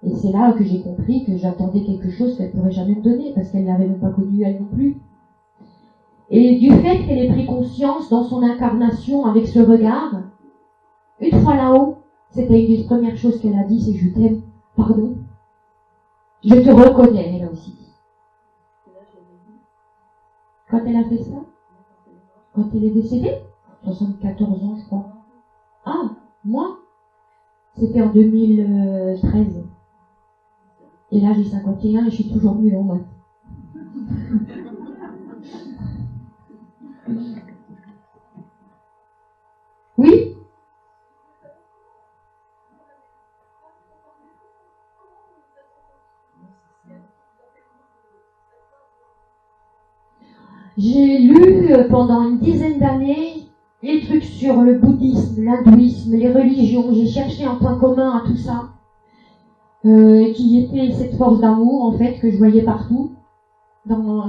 Et c'est là que j'ai compris que j'attendais quelque chose qu'elle ne pourrait jamais me donner, parce qu'elle ne l'avait même pas connu elle non plus. Et du fait qu'elle ait pris conscience dans son incarnation avec ce regard, une fois là-haut, c'était une des premières choses qu'elle a dit, c'est « je t'aime, pardon, je te reconnais », elle aussi. Quand elle a fait ça, quand elle est décédée, 74 ans je crois. Ah, moi, c'était en 2013. Et là, j'ai 51 et je suis toujours nulle en maths. Oui? J'ai lu pendant une dizaine d'années les trucs sur le bouddhisme, l'hindouisme, les religions. J'ai cherché un point commun à tout ça. Qui était cette force d'amour en fait que je voyais partout.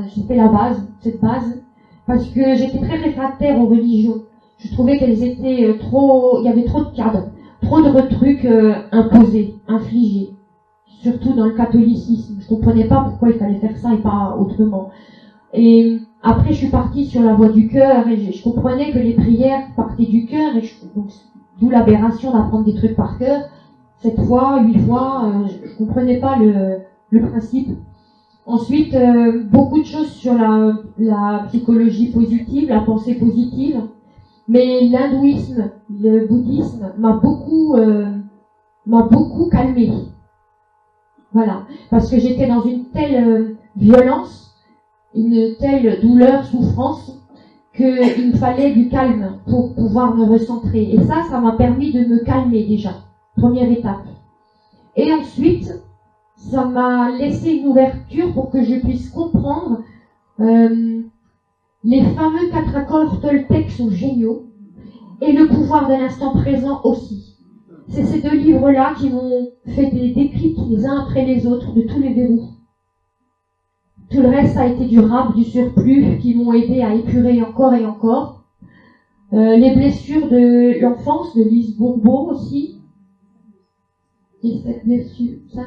C'était la base, cette base, parce que j'étais très réfractaire aux religions. Je trouvais qu'elles étaient il y avait trop de cadres, trop de trucs imposés, infligés. Surtout dans le catholicisme, je comprenais pas pourquoi il fallait faire ça et pas autrement. Et après, je suis partie sur la voie du cœur et je comprenais que les prières partaient du cœur, et d'où l'aberration d'apprendre des trucs par cœur. 7 fois, 8 fois, je comprenais pas le principe. Ensuite, beaucoup de choses sur la psychologie positive, la pensée positive. Mais l'hindouisme, le bouddhisme m'a beaucoup calmée. Voilà. Parce que j'étais dans une telle violence une telle douleur, souffrance, qu'il me fallait du calme pour pouvoir me recentrer. Et ça m'a permis de me calmer déjà. Première étape. Et ensuite, ça m'a laissé une ouverture pour que je puisse comprendre les fameux 4 accords Toltec sont géniaux et le pouvoir de l'instant présent aussi. C'est ces 2 livres-là qui m'ont fait des déclics les uns après les autres de tous les verrous. Tout le reste a été du rap, du surplus, qui m'ont aidé à épurer encore et encore. Les blessures de l'enfance, de Lise Bourbeau aussi. Et cette blessure, 5.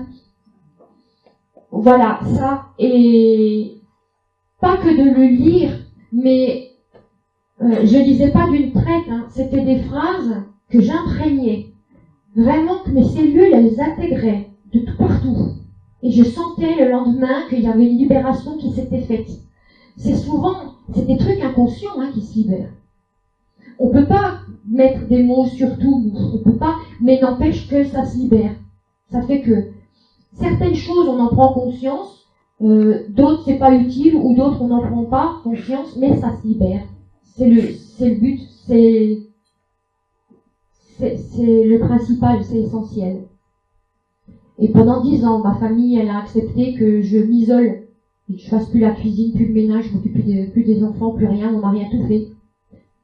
Voilà, ça. Et pas que de le lire, mais je lisais pas d'une traite, hein. C'était des phrases que j'imprégnais. Vraiment que mes cellules, elles intégraient de tout partout. Et je sentais le lendemain qu'il y avait une libération qui s'était faite. C'est des trucs inconscients qui se libèrent. On peut pas mettre des mots sur tout, on peut pas, mais n'empêche que ça se libère. Ça fait que certaines choses, on en prend conscience, d'autres c'est pas utile, ou d'autres on n'en prend pas conscience, mais ça se libère. C'est le but, c'est le principal, c'est essentiel. Et pendant 10 ans, ma famille, elle a accepté que je m'isole, et que je fasse plus la cuisine, plus le ménage, je m'occupe plus des enfants, plus rien, mon mari a tout fait.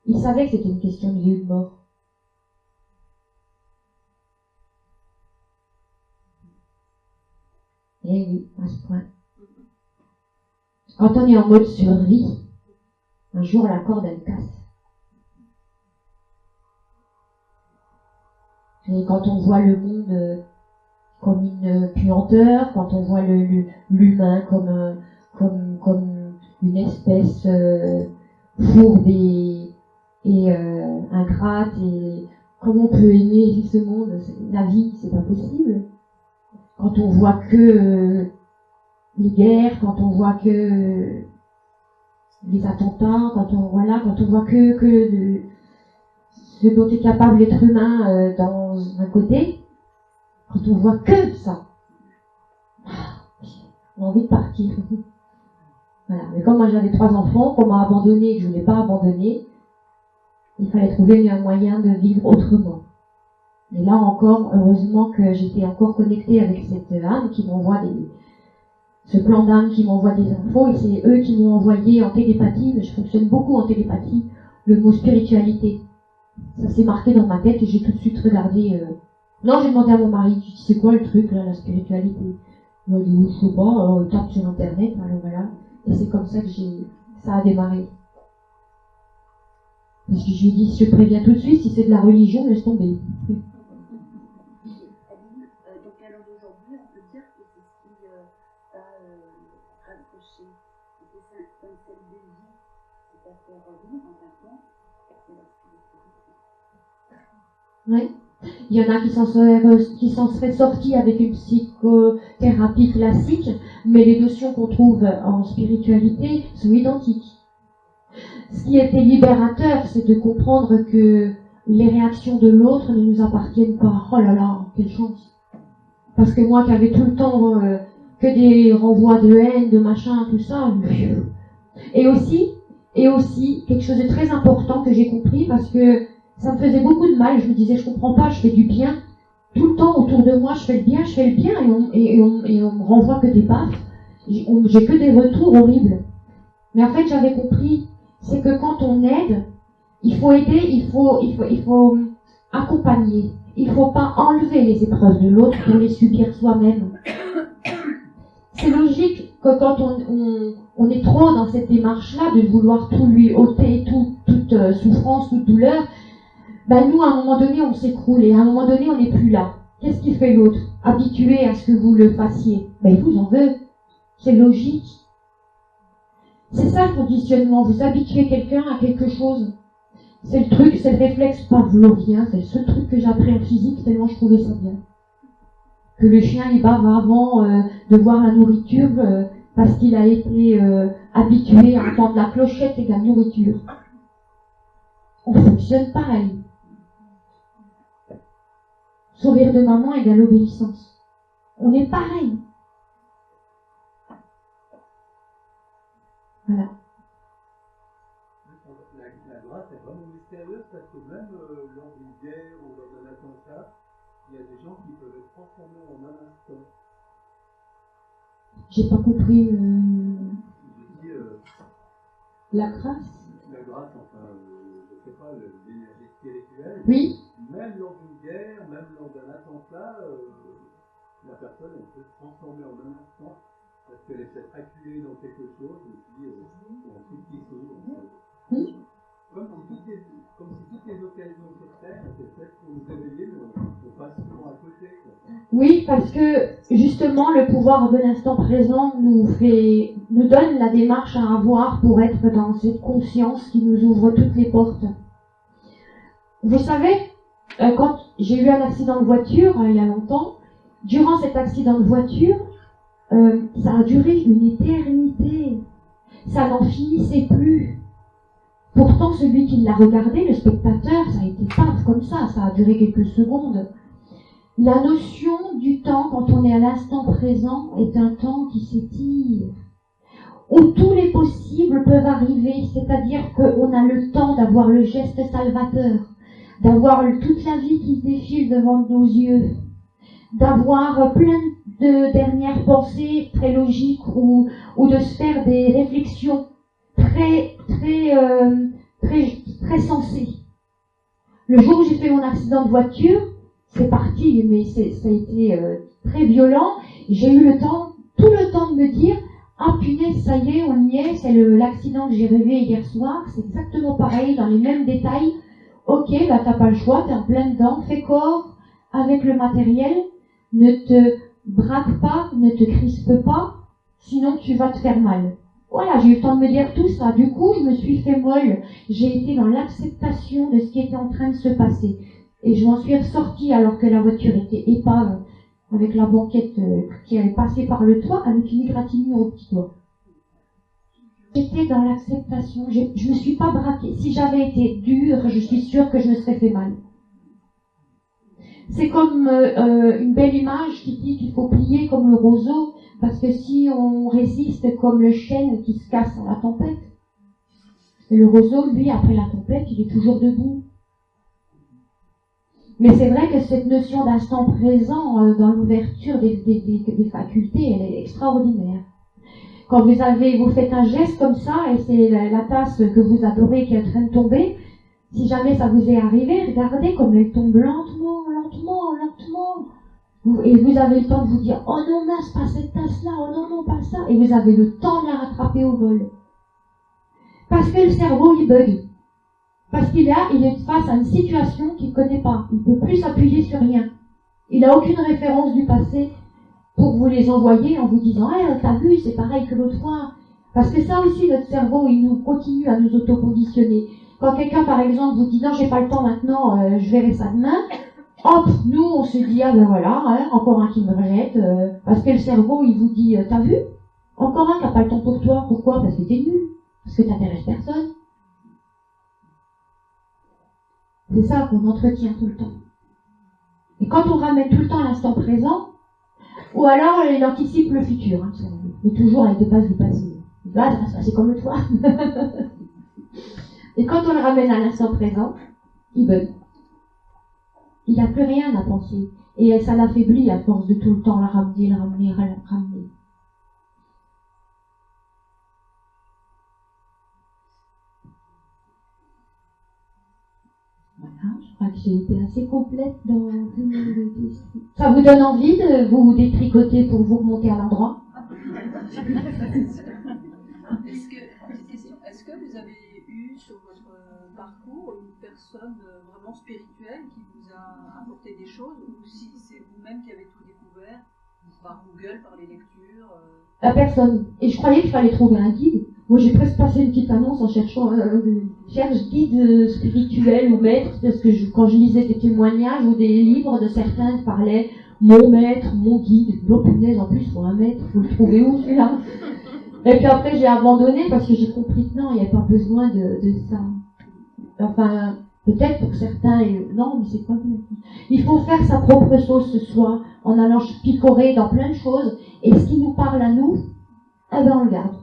Il savait que c'était une question de vie ou de mort. Et oui, à ce point. Quand on est en mode survie, un jour la corde elle casse. Et quand on voit le monde comme une puanteur, quand on voit l'humain comme une espèce fourbe et ingrate, et comment on peut aimer ce monde, la vie, c'est pas possible. Quand on voit que les guerres, quand on voit que les attentats, quand on voit que ce dont est capable l'être humain dans un côté, quand on voit que ça, on a envie de partir. Voilà. Mais comme moi j'avais 3 enfants, qu'on m'a abandonné et que je ne voulais pas abandonner, il fallait trouver un moyen de vivre autrement. Et là encore, heureusement que j'étais encore connectée avec cette âme qui m'envoie ce plan d'âme qui m'envoie des infos, et c'est eux qui m'ont envoyé en télépathie, mais je fonctionne beaucoup en télépathie, le mot spiritualité. Ça s'est marqué dans ma tête et j'ai tout de suite regardé. Non, j'ai demandé à mon mari, tu dis c'est quoi le truc là, la spiritualité? Il m'a dit, je sais pas, tape sur internet, alors voilà. Et c'est comme ça que ça a démarré. Parce que je lui ai dit, je te préviens tout de suite, si c'est de la religion, laisse tomber. Donc à l'heure d'aujourd'hui, on peut dire que c'est ce qui t'a raccroché. C'est comme celle de vie, c'est à faire vivre en fin de compte, c'est la spiritualité. Oui. Il y en a qui s'en seraient sortis avec une psychothérapie classique, mais les notions qu'on trouve en spiritualité sont identiques. Ce qui était libérateur, c'est de comprendre que les réactions de l'autre ne nous appartiennent pas. Oh là là, quelle chance! Parce que moi qui avais tout le temps que des renvois de haine, de machin, tout ça. Et aussi, quelque chose de très important que j'ai compris, parce que ça me faisait beaucoup de mal. Je me disais, je comprends pas, je fais du bien. Tout le temps autour de moi, je fais le bien, et on me renvoie que des baffes. J'ai que des retours horribles. Mais en fait, j'avais compris, c'est que quand on aide, il faut aider, il faut accompagner. Il faut pas enlever les épreuves de l'autre pour les subir soi-même. C'est logique que quand on est trop dans cette démarche-là de vouloir tout lui ôter, toute souffrance, toute douleur, ben nous, à un moment donné, on s'écroule et à un moment donné, on n'est plus là. Qu'est-ce qui fait l'autre? Habitué à ce que vous le fassiez. Ben, il vous en veut. C'est logique. C'est ça le conditionnement. Vous habituez quelqu'un à quelque chose. C'est le truc, c'est le réflexe pavlovien. C'est ce truc que j'ai appris en physique tellement je trouvais ça bien. Que le chien, il bave avant de voir la nourriture parce qu'il a été habitué à entendre la clochette et la nourriture. On fonctionne pareil. Sourire de maman égale obéissance. On est pareil. Voilà. La grâce est vraiment mystérieuse parce que même lors d'une guerre ou lors d'un attentat, il y a des gens qui peuvent être transformés en un instant. J'ai pas compris. Je dis, la grâce. La grâce, enfin, je sais pas, l'énergie spirituelle. Oui. Même lors d'une guerre, même lors d'un attentat, la personne elle peut se transformer en un instant parce qu'elle est peut-être acculée dans quelque chose et puis il y a un truc qui s'ouvre. Comme si toutes les occasions sur Terre étaient faites pour nous éveiller, mais on passe souvent à côté. Oui, parce que justement le pouvoir de l'instant présent nous donne la démarche à avoir pour être dans cette conscience qui nous ouvre toutes les portes. Vous savez, quand j'ai eu un accident de voiture il y a longtemps, durant cet accident de voiture, ça a duré une éternité. Ça n'en finissait plus. Pourtant, celui qui l'a regardé, le spectateur, ça a été paf comme ça a duré quelques secondes. La notion du temps, quand on est à l'instant présent, est un temps qui s'étire, où tous les possibles peuvent arriver, c'est-à-dire qu'on a le temps d'avoir le geste salvateur, d'avoir toute la vie qui se défile devant nos yeux, d'avoir plein de dernières pensées très logiques ou de se faire des réflexions très sensées. Le jour où j'ai fait mon accident de voiture, c'est parti, mais ça a été très violent. J'ai eu tout le temps de me dire « Ah punaise, ça y est, on y est, c'est l'accident que j'ai rêvé hier soir, c'est exactement pareil, dans les mêmes détails. Ok, bah t'as pas le choix, t'es en plein dedans, fais corps avec le matériel, ne te braque pas, ne te crispe pas, sinon tu vas te faire mal. » Voilà, j'ai eu le temps de me dire tout ça. Du coup, je me suis fait molle. J'ai été dans l'acceptation de ce qui était en train de se passer. Et je m'en suis ressortie alors que la voiture était épave, avec la banquette qui allait passer par le toit, avec une égratignure au petit doigt. J'étais dans l'acceptation. Je me suis pas braquée. Si j'avais été dure, je suis sûre que je me serais fait mal. C'est comme une belle image qui dit qu'il faut plier comme le roseau, parce que si on résiste comme le chêne qui se casse dans la tempête, et le roseau, lui, après la tempête, il est toujours debout. Mais c'est vrai que cette notion d'instant présent dans l'ouverture des facultés, elle est extraordinaire. Quand vous faites un geste comme ça, et c'est la tasse que vous adorez qui est en train de tomber, si jamais ça vous est arrivé, regardez comme elle tombe lentement, lentement, lentement. Et vous avez le temps de vous dire « Oh non, mince, pas cette tasse-là, oh non, non, pas ça ». Et vous avez le temps de la rattraper au vol. Parce que le cerveau, il bug. Parce qu'il est face à une situation qu'il ne connaît pas. Il ne peut plus s'appuyer sur rien. Il n'a aucune référence du passé pour vous les envoyer en vous disant « Hey, t'as vu, c'est pareil que l'autre fois ». Parce que ça aussi, notre cerveau, il nous continue à nous autoconditionner. Quand quelqu'un, par exemple, vous dit « Non, j'ai pas le temps maintenant, je verrai ça demain », hop, nous, on se dit « Ah ben voilà, hein, encore un qui me rejette », parce que le cerveau, il vous dit « T'as vu ? Encore un qui n'a pas le temps pour toi. Pourquoi ? Parce que t'es nul. Parce que t'intéresses personne. » C'est ça qu'on entretient tout le temps. Et quand on ramène tout le temps l'instant présent, ou alors il anticipe le futur, hein, mais toujours avec des bases du passé. Là, ça va se passer comme l'autre fois. Et quand on le ramène à l'instant présent, il bug. Il n'a plus rien à penser. Et ça l'affaiblit à force de tout le temps la ramener. Voilà, je crois que j'ai été assez complète dans le dessin. Ça vous donne envie de vous détricoter pour vous remonter à l'endroit ? Est-ce que vous avez eu sur votre parcours une personne vraiment spirituelle qui vous a apporté des choses, ou si c'est vous-même qui avez tout découvert par Google, par les lectures La personne. Et je croyais qu'il fallait trouver un guide. Moi, j'ai presque passé une petite annonce en cherchant cherche guide spirituel ou maître, parce que quand je lisais des témoignages ou des livres de certains qui parlaient mon maître, mon guide, oh punaise, en plus, il faut un maître, il faut le trouver où celui-là ? Et puis après, j'ai abandonné parce que j'ai compris que non, il n'y avait pas besoin de ça. Enfin, peut-être pour certains, non, mais c'est pas bien. Il faut faire sa propre sauce ce soir, en allant picorer dans plein de choses, et ce qui nous parle à nous, eh ben on le garde.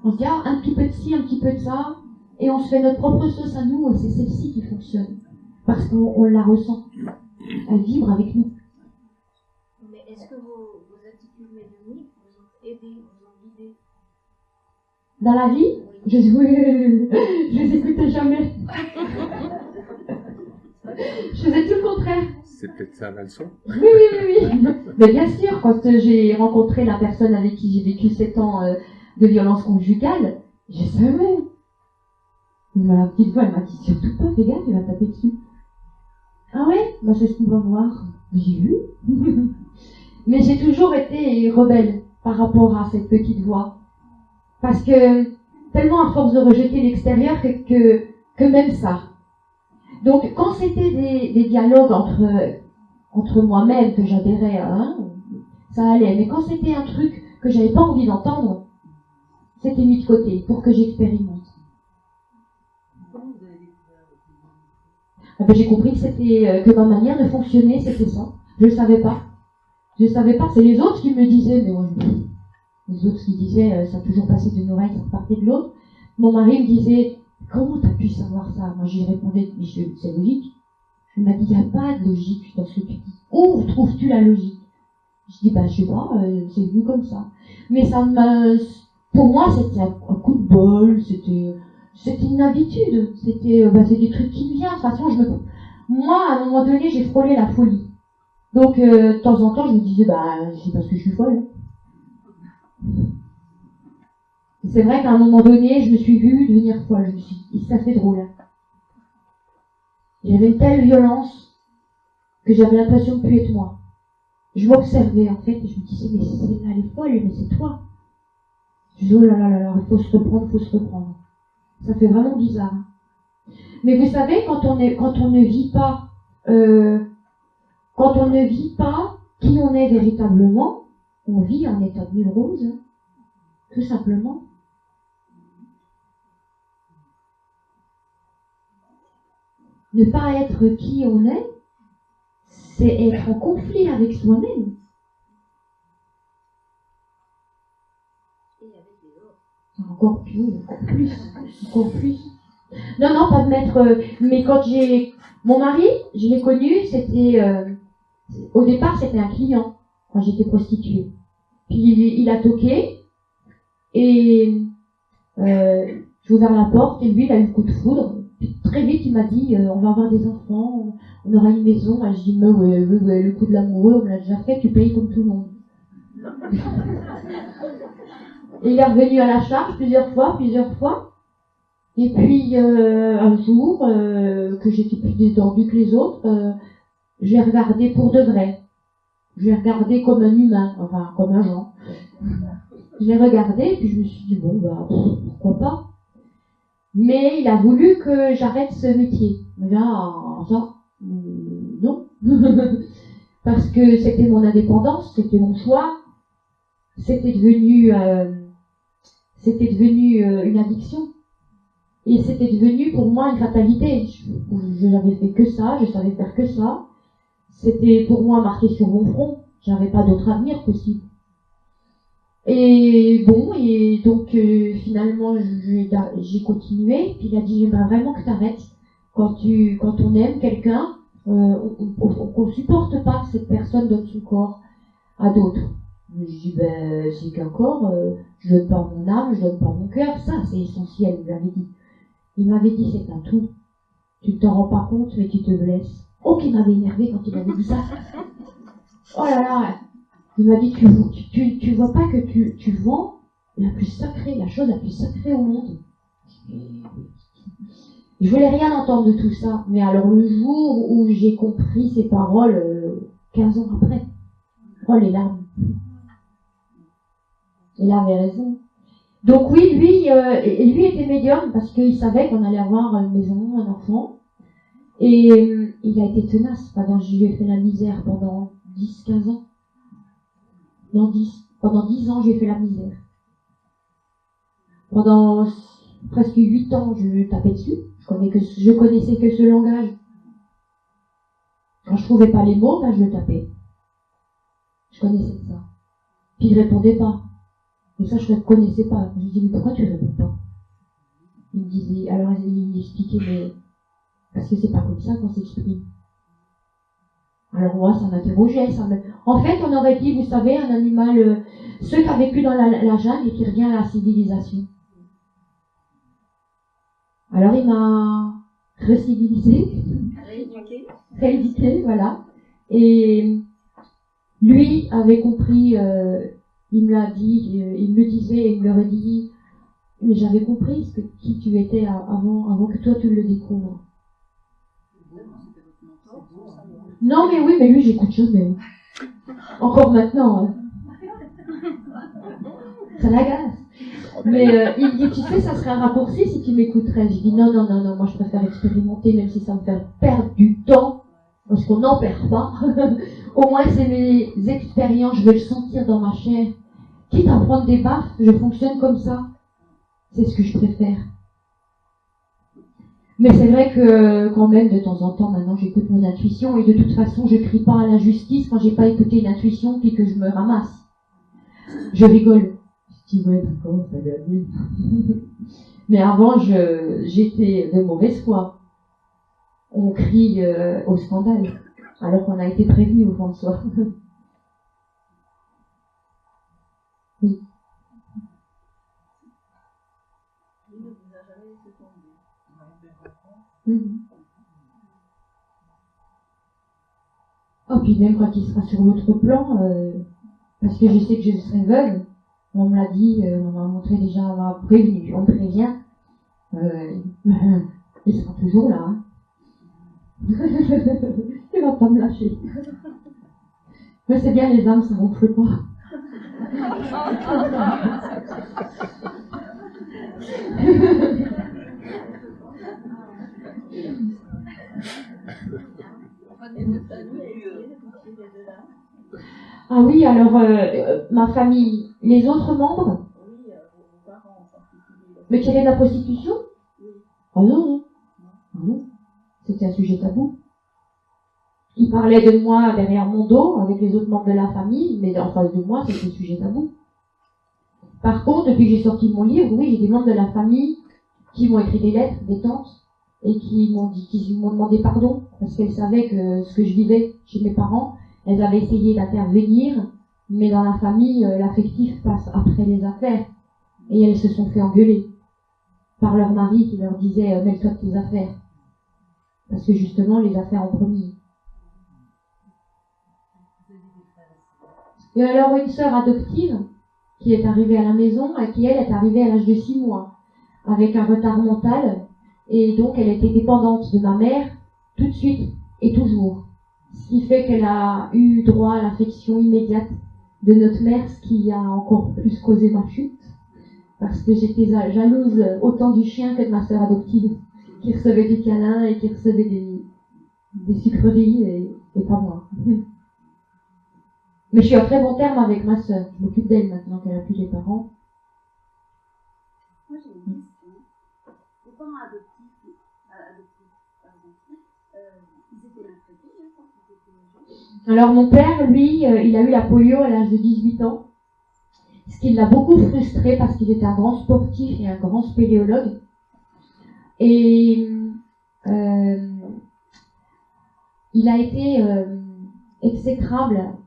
On se dit, ah, un petit peu de ci, un petit peu de ça, et on se fait notre propre sauce à nous, et c'est celle-ci qui fonctionne. Parce qu'on la ressent. Elle vibre avec nous. Mais est-ce que vos attitudes médiumniques vous ont aidé, vous ont guidé? Dans la vie, je les écoutais jamais. Je faisais tout le contraire. C'est peut-être ça la leçon. Oui. Mais bien sûr, quand j'ai rencontré la personne avec qui j'ai vécu 7 ans de violence conjugale, je savais. Mais la petite voix, elle m'a dit surtout pas, fais gaffe, il va taper dessus. Ah ouais? Bah c'est ce qu'on va voir. J'ai vu. Mais j'ai toujours été rebelle par rapport à cette petite voix. Parce que, tellement à force de rejeter l'extérieur que même ça. Donc, quand c'était des dialogues entre moi-même, que j'adhérais à, ça allait. Mais quand c'était un truc que j'avais pas envie d'entendre, c'était mis de côté pour que j'expérimente. Comment vous avez découvert votre médiumnité? Ah ben, j'ai compris que c'était, que ma manière de fonctionner, c'était ça. Je le savais pas. Je savais pas. C'est les autres qui me disaient, mais moi, les autres qui disaient, ça a toujours passé d'une oreille, ça repartait de l'autre. Mon mari me disait, comment t'as pu savoir ça? Moi, je lui répondais, mais c'est logique. Il m'a dit, il n'y a pas de logique dans ce que tu dis. Où trouves-tu la logique? Je dis, bah, je sais pas, c'est venu comme ça. Mais ça pour moi, c'était un coup de bol, c'était une habitude. C'était des trucs qui me viennent. De toute façon, moi, à un moment donné, j'ai frôlé la folie. Donc, de temps en temps, je me disais, c'est parce que je suis folle. C'est vrai qu'à un moment donné, je me suis vue devenir folle. Je me suis dit, ça fait drôle. J'avais une telle violence que j'avais l'impression de ne plus être moi. Je m'observais en fait et je me disais, mais elle est folle, mais c'est toi. Je dis, oh là là là là, il faut se reprendre. Ça fait vraiment bizarre. Mais vous savez, quand on ne vit pas qui on est véritablement, on vit en état de névrose, tout simplement. Ne pas être qui on est, c'est être en conflit avec soi-même. Et avec les autres. Encore plus. Non, pas de mettre... mais quand mon mari, je l'ai connu, c'était... au départ, c'était un client, quand j'étais prostituée. Puis il a toqué, et j'ai ouvert la porte, et lui, il a eu le coup de foudre. Puis très vite, il m'a dit, on va avoir des enfants, on aura une maison. Et je dis, mais ouais, le coup de l'amoureux, on me l'a déjà fait, tu payes comme tout le monde. Et il est revenu à la charge plusieurs fois. Et puis, un jour, que j'étais plus détendue que les autres, je l'ai regardé pour de vrai. Je l'ai regardé comme un humain, enfin, comme un genre. Je l'ai regardé, et puis je me suis dit, pourquoi pas. Mais il a voulu que j'arrête ce métier. Mais là, ça, non. Parce que c'était mon indépendance, c'était mon choix. C'était devenu une addiction. Et c'était devenu pour moi une fatalité. Je n'avais fait que ça, je savais faire que ça. C'était pour moi marqué sur mon front. J'avais pas d'autre avenir possible. Et donc finalement j'ai continué. Puis il a dit, j'aimerais vraiment que t'arrêtes. Quand on aime quelqu'un, on supporte pas que cette personne donne son corps à d'autres. Je dis, c'est qu'un corps, je donne pas mon âme, je donne pas mon cœur, ça c'est essentiel, il m'avait dit. Il m'avait dit, c'est un tout. Tu t'en rends pas compte, mais tu te blesses. Oh, qu'il m'avait énervé quand il m'avait dit ça. Oh là là. Il m'a dit, tu vois pas que tu vends la chose la plus sacrée au monde. Je voulais rien entendre de tout ça. Mais alors le jour où j'ai compris ces paroles, 15 ans après, oh les larmes. Il avait raison. Donc oui, lui était médium parce qu'il savait qu'on allait avoir une maison, un enfant. Et il a été tenace. Je lui ai fait la misère pendant 10-15 ans. Pendant 10 ans, j'ai fait la misère. Pendant presque 8 ans, je tapais dessus. Je connaissais que ce langage. Quand je trouvais pas les mots, je le tapais. Je connaissais ça. Puis il répondait pas. Et ça, je ne connaissais pas. Je lui dis, mais pourquoi tu ne réponds pas? Il me disait, alors il m'expliquait, mais parce que c'est pas comme ça qu'on s'exprime. Alors moi, ça m'interrogeait. En fait, on aurait dit, vous savez, un animal, ceux qui ont vécu dans la jungle et qui revient à la civilisation. Alors il m'a recivilisé, rééduqué, voilà. Et lui avait compris, il me l'a dit, il me disait, il me l'aurait dit, mais j'avais compris qui tu étais avant que toi tu le découvres. Non mais oui, mais lui j'écoute jamais. Encore maintenant. Hein. Ça l'agace. Mais il dit, tu sais, ça serait un raccourci si tu m'écouterais. Je dis, non, moi je préfère expérimenter, même si ça me fait perdre du temps, parce qu'on n'en perd pas. Au moins, c'est mes expériences, je vais le sentir dans ma chair. Quitte à prendre des baffes, je fonctionne comme ça. C'est ce que je préfère. Mais c'est vrai que quand même, de temps en temps, maintenant, j'écoute mon intuition, et de toute façon, je crie pas à la justice quand j'ai pas écouté une intuition, puis que je me ramasse. Je rigole. Je dis, ouais, d'accord, t'as gagné. Mais avant, j'étais de mauvaise foi. On crie au scandale, alors qu'on a été prévenu au fond de soi. Oui. Oh, puis même quand il sera sur l'autre plan, parce que je sais que je serai veuve, on me l'a dit, on m'a montré déjà, on m'a prévenu, on me prévient, il sera toujours là. Hein. Il va pas me lâcher. Mais c'est bien, les âmes, ça gonfle pas. Ah oui, alors ma famille, les autres membres, mais qu'il y avait de la prostitution? Ah non, non. C'était un sujet tabou. Ils parlaient de moi derrière mon dos, avec les autres membres de la famille, mais en face de moi, c'était un sujet tabou. Par contre, depuis que j'ai sorti mon livre, oui, j'ai des membres de la famille qui m'ont écrit des lettres, des tantes, et qui m'ont demandé pardon, parce qu'elles savaient que ce que je vivais chez mes parents, elles avaient essayé d'intervenir, mais dans la famille, l'affectif passe après les affaires. Et elles se sont fait engueuler par leur mari qui leur disait mêle-toi de tes affaires. Parce que justement, les affaires en premier. Et alors, une sœur adoptive qui est arrivée à la maison, et qui, elle, est arrivée à l'âge de 6 mois, avec un retard mental, et donc elle était dépendante de ma mère, tout de suite et toujours. Ce qui fait qu'elle a eu droit à l'affection immédiate de notre mère, ce qui a encore plus causé ma chute, parce que j'étais jalouse autant du chien que de ma sœur adoptive, qui recevait des câlins et qui recevait des sucreries, et pas moi. Mais je suis à très bon terme avec ma sœur. Je m'occupe d'elle maintenant qu'elle a plus les parents. Moi j'ai une question. Vos parents adoptifs, ils étaient maltraités quand ils étaient jeunes? Alors mon père, lui, il a eu la polio à l'âge de 18 ans. Ce qui l'a beaucoup frustré parce qu'il était un grand sportif et un grand spéléologue. Et il a été exécrable.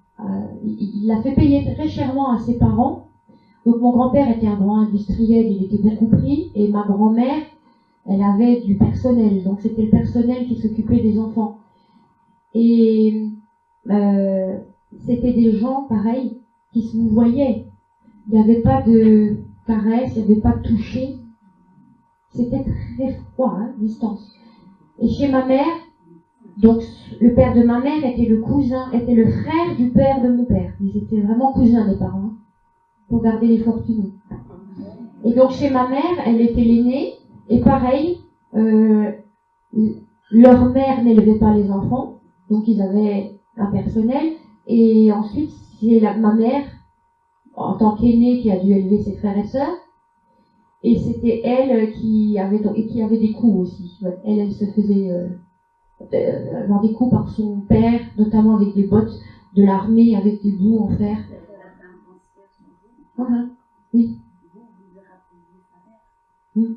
Il l'a fait payer très chèrement à ses parents. Donc mon grand-père était un grand industriel, il était beaucoup pris, et ma grand-mère, elle avait du personnel, donc c'était le personnel qui s'occupait des enfants. Et c'était des gens, pareil, qui se mouvoyaient. Il n'y avait pas de caresse, il n'y avait pas de toucher. C'était très froid, hein, distance. Et chez ma mère, donc le père de ma mère était le frère du père de mon père. Ils étaient vraiment cousins, les parents, pour garder les fortunes. Et donc chez ma mère, elle était l'aînée, et pareil, leur mère n'élevait pas les enfants, donc ils avaient un personnel, et ensuite c'est ma mère, en tant qu'aînée, qui a dû élever ses frères et sœurs, et c'était elle qui avait des coups aussi. Ouais, elle se faisait avoir des coups par son père, notamment avec des bottes de l'armée, avec des bouts en fer. Oui. Vous lui rappeliez sa mère.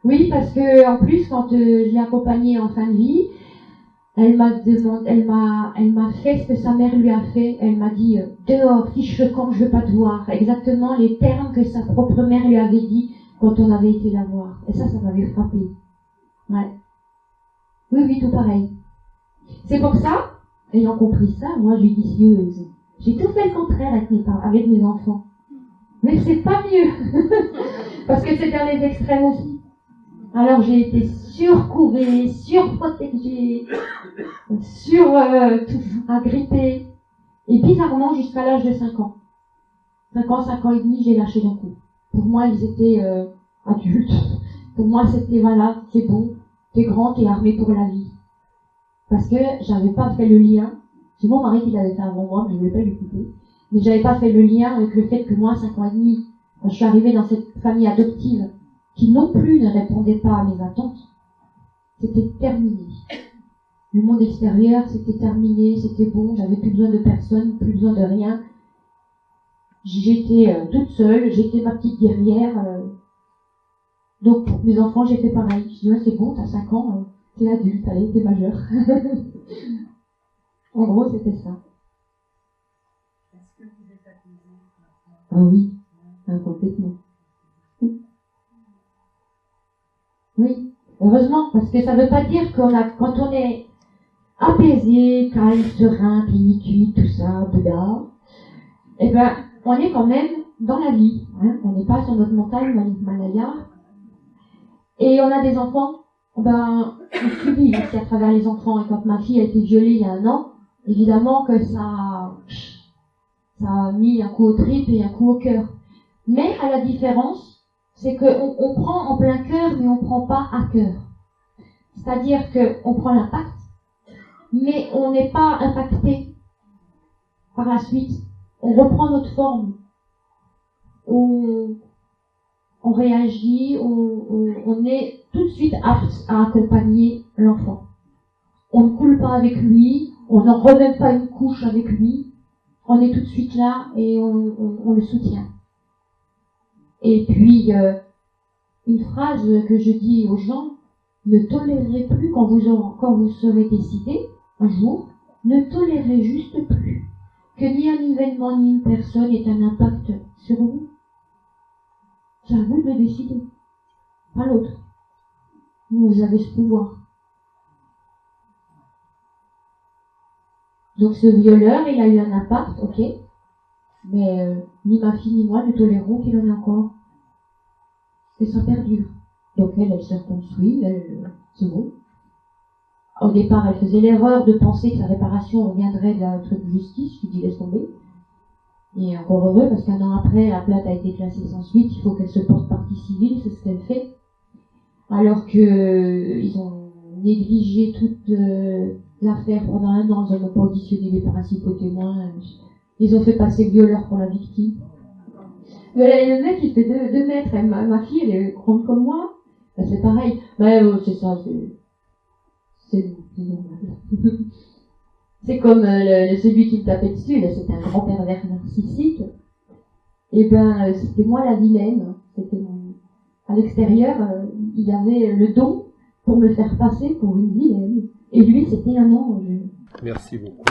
Oui, parce que en plus, quand je l'ai accompagnée en fin de vie, elle m'a fait ce que sa mère lui a fait. Elle m'a dit dehors, fiche le camp, je veux pas te voir. Exactement les termes que sa propre mère lui avait dit quand on avait été la voir. Et ça m'avait frappé. Ouais. Oui, tout pareil. C'est pour ça, ayant compris ça, moi judicieuse, j'ai tout fait le contraire avec mes enfants. Mais c'est pas mieux. Parce que c'est dans les extrêmes aussi. Alors j'ai été surcouvée, surprotégée, agrippée. Et bizarrement, jusqu'à l'âge de 5 ans. 5 ans et demi, j'ai lâché d'un coup. Pour moi, ils étaient adultes. Pour moi, c'était voilà, c'est bon, t'es grand, t'es armé pour la vie. Parce que j'avais pas fait le lien. C'est mon mari qui l'avait fait avant moi, mais je ne voulais pas l'écouter. Mais j'avais pas fait le lien avec le fait que moi, 5 ans et demi, quand je suis arrivée dans cette famille adoptive, qui non plus ne répondait pas à mes attentes, c'était terminé. Le monde extérieur, c'était terminé, c'était bon, j'avais plus besoin de personne, plus besoin de rien. J'étais toute seule, j'étais ma petite guerrière. Donc pour mes enfants, j'ai fait pareil. Je dis, ouais, c'est bon, t'as 5 ans, t'es adulte, allez, t'es majeur. En gros, c'était ça. Est-ce que vous êtes apaisé? Ah oui, complètement. Oui, heureusement, parce que ça ne veut pas dire quand on est apaisé, calme, serein, plénitude, tout ça, Bouddha, eh ben, on est quand même dans la vie. Hein. On n'est pas sur notre montagne, Himalaya. Et on a des enfants, ben, on subit aussi à travers les enfants. Et quand ma fille a été violée il y a 1 an, évidemment que ça a mis un coup au trip et un coup au cœur. Mais à la différence, c'est qu'on prend en plein cœur, mais on prend pas à cœur. C'est-à-dire qu'on prend l'impact, mais on n'est pas impacté par la suite. On reprend notre forme. On réagit, on est tout de suite apte à accompagner l'enfant. On ne coule pas avec lui, on n'en remet pas une couche avec lui. On est tout de suite là et on le soutient. Et puis, une phrase que je dis aux gens, ne tolérez plus quand vous serez décidé, un jour, ne tolérez juste plus que ni un événement ni une personne ait un impact sur vous. C'est à vous de le décider, pas l'autre. Vous avez ce pouvoir. Donc ce violeur, il a eu un impact, ok, mais ni ma fille ni moi ne tolérons qu'il en ait encore. Et ça perdure. Donc elle s'est reconstruite, c'est bon. Au départ, elle faisait l'erreur de penser que sa réparation reviendrait de la truc de justice, je lui dis laisse tomber. Et encore heureux, parce qu'1 an après, la plainte a été classée sans suite, il faut qu'elle se porte partie civile, c'est ce qu'elle fait. Alors que ils ont négligé toute l'affaire pendant 1 an, ils n'ont pas auditionné les principaux témoins, ils ont fait passer le violeur pour la victime. Mais le mec, il fait 2 mètres, et ma fille, elle est grande comme moi, ben, c'est pareil. Mais c'est ça, c'est normal. C'est comme celui qui me tapait dessus, là, c'était un grand pervers narcissique. Et ben, c'était moi la vilaine. C'était à l'extérieur, il avait le don pour me faire passer pour une vilaine. Et lui, c'était un ange. Merci beaucoup.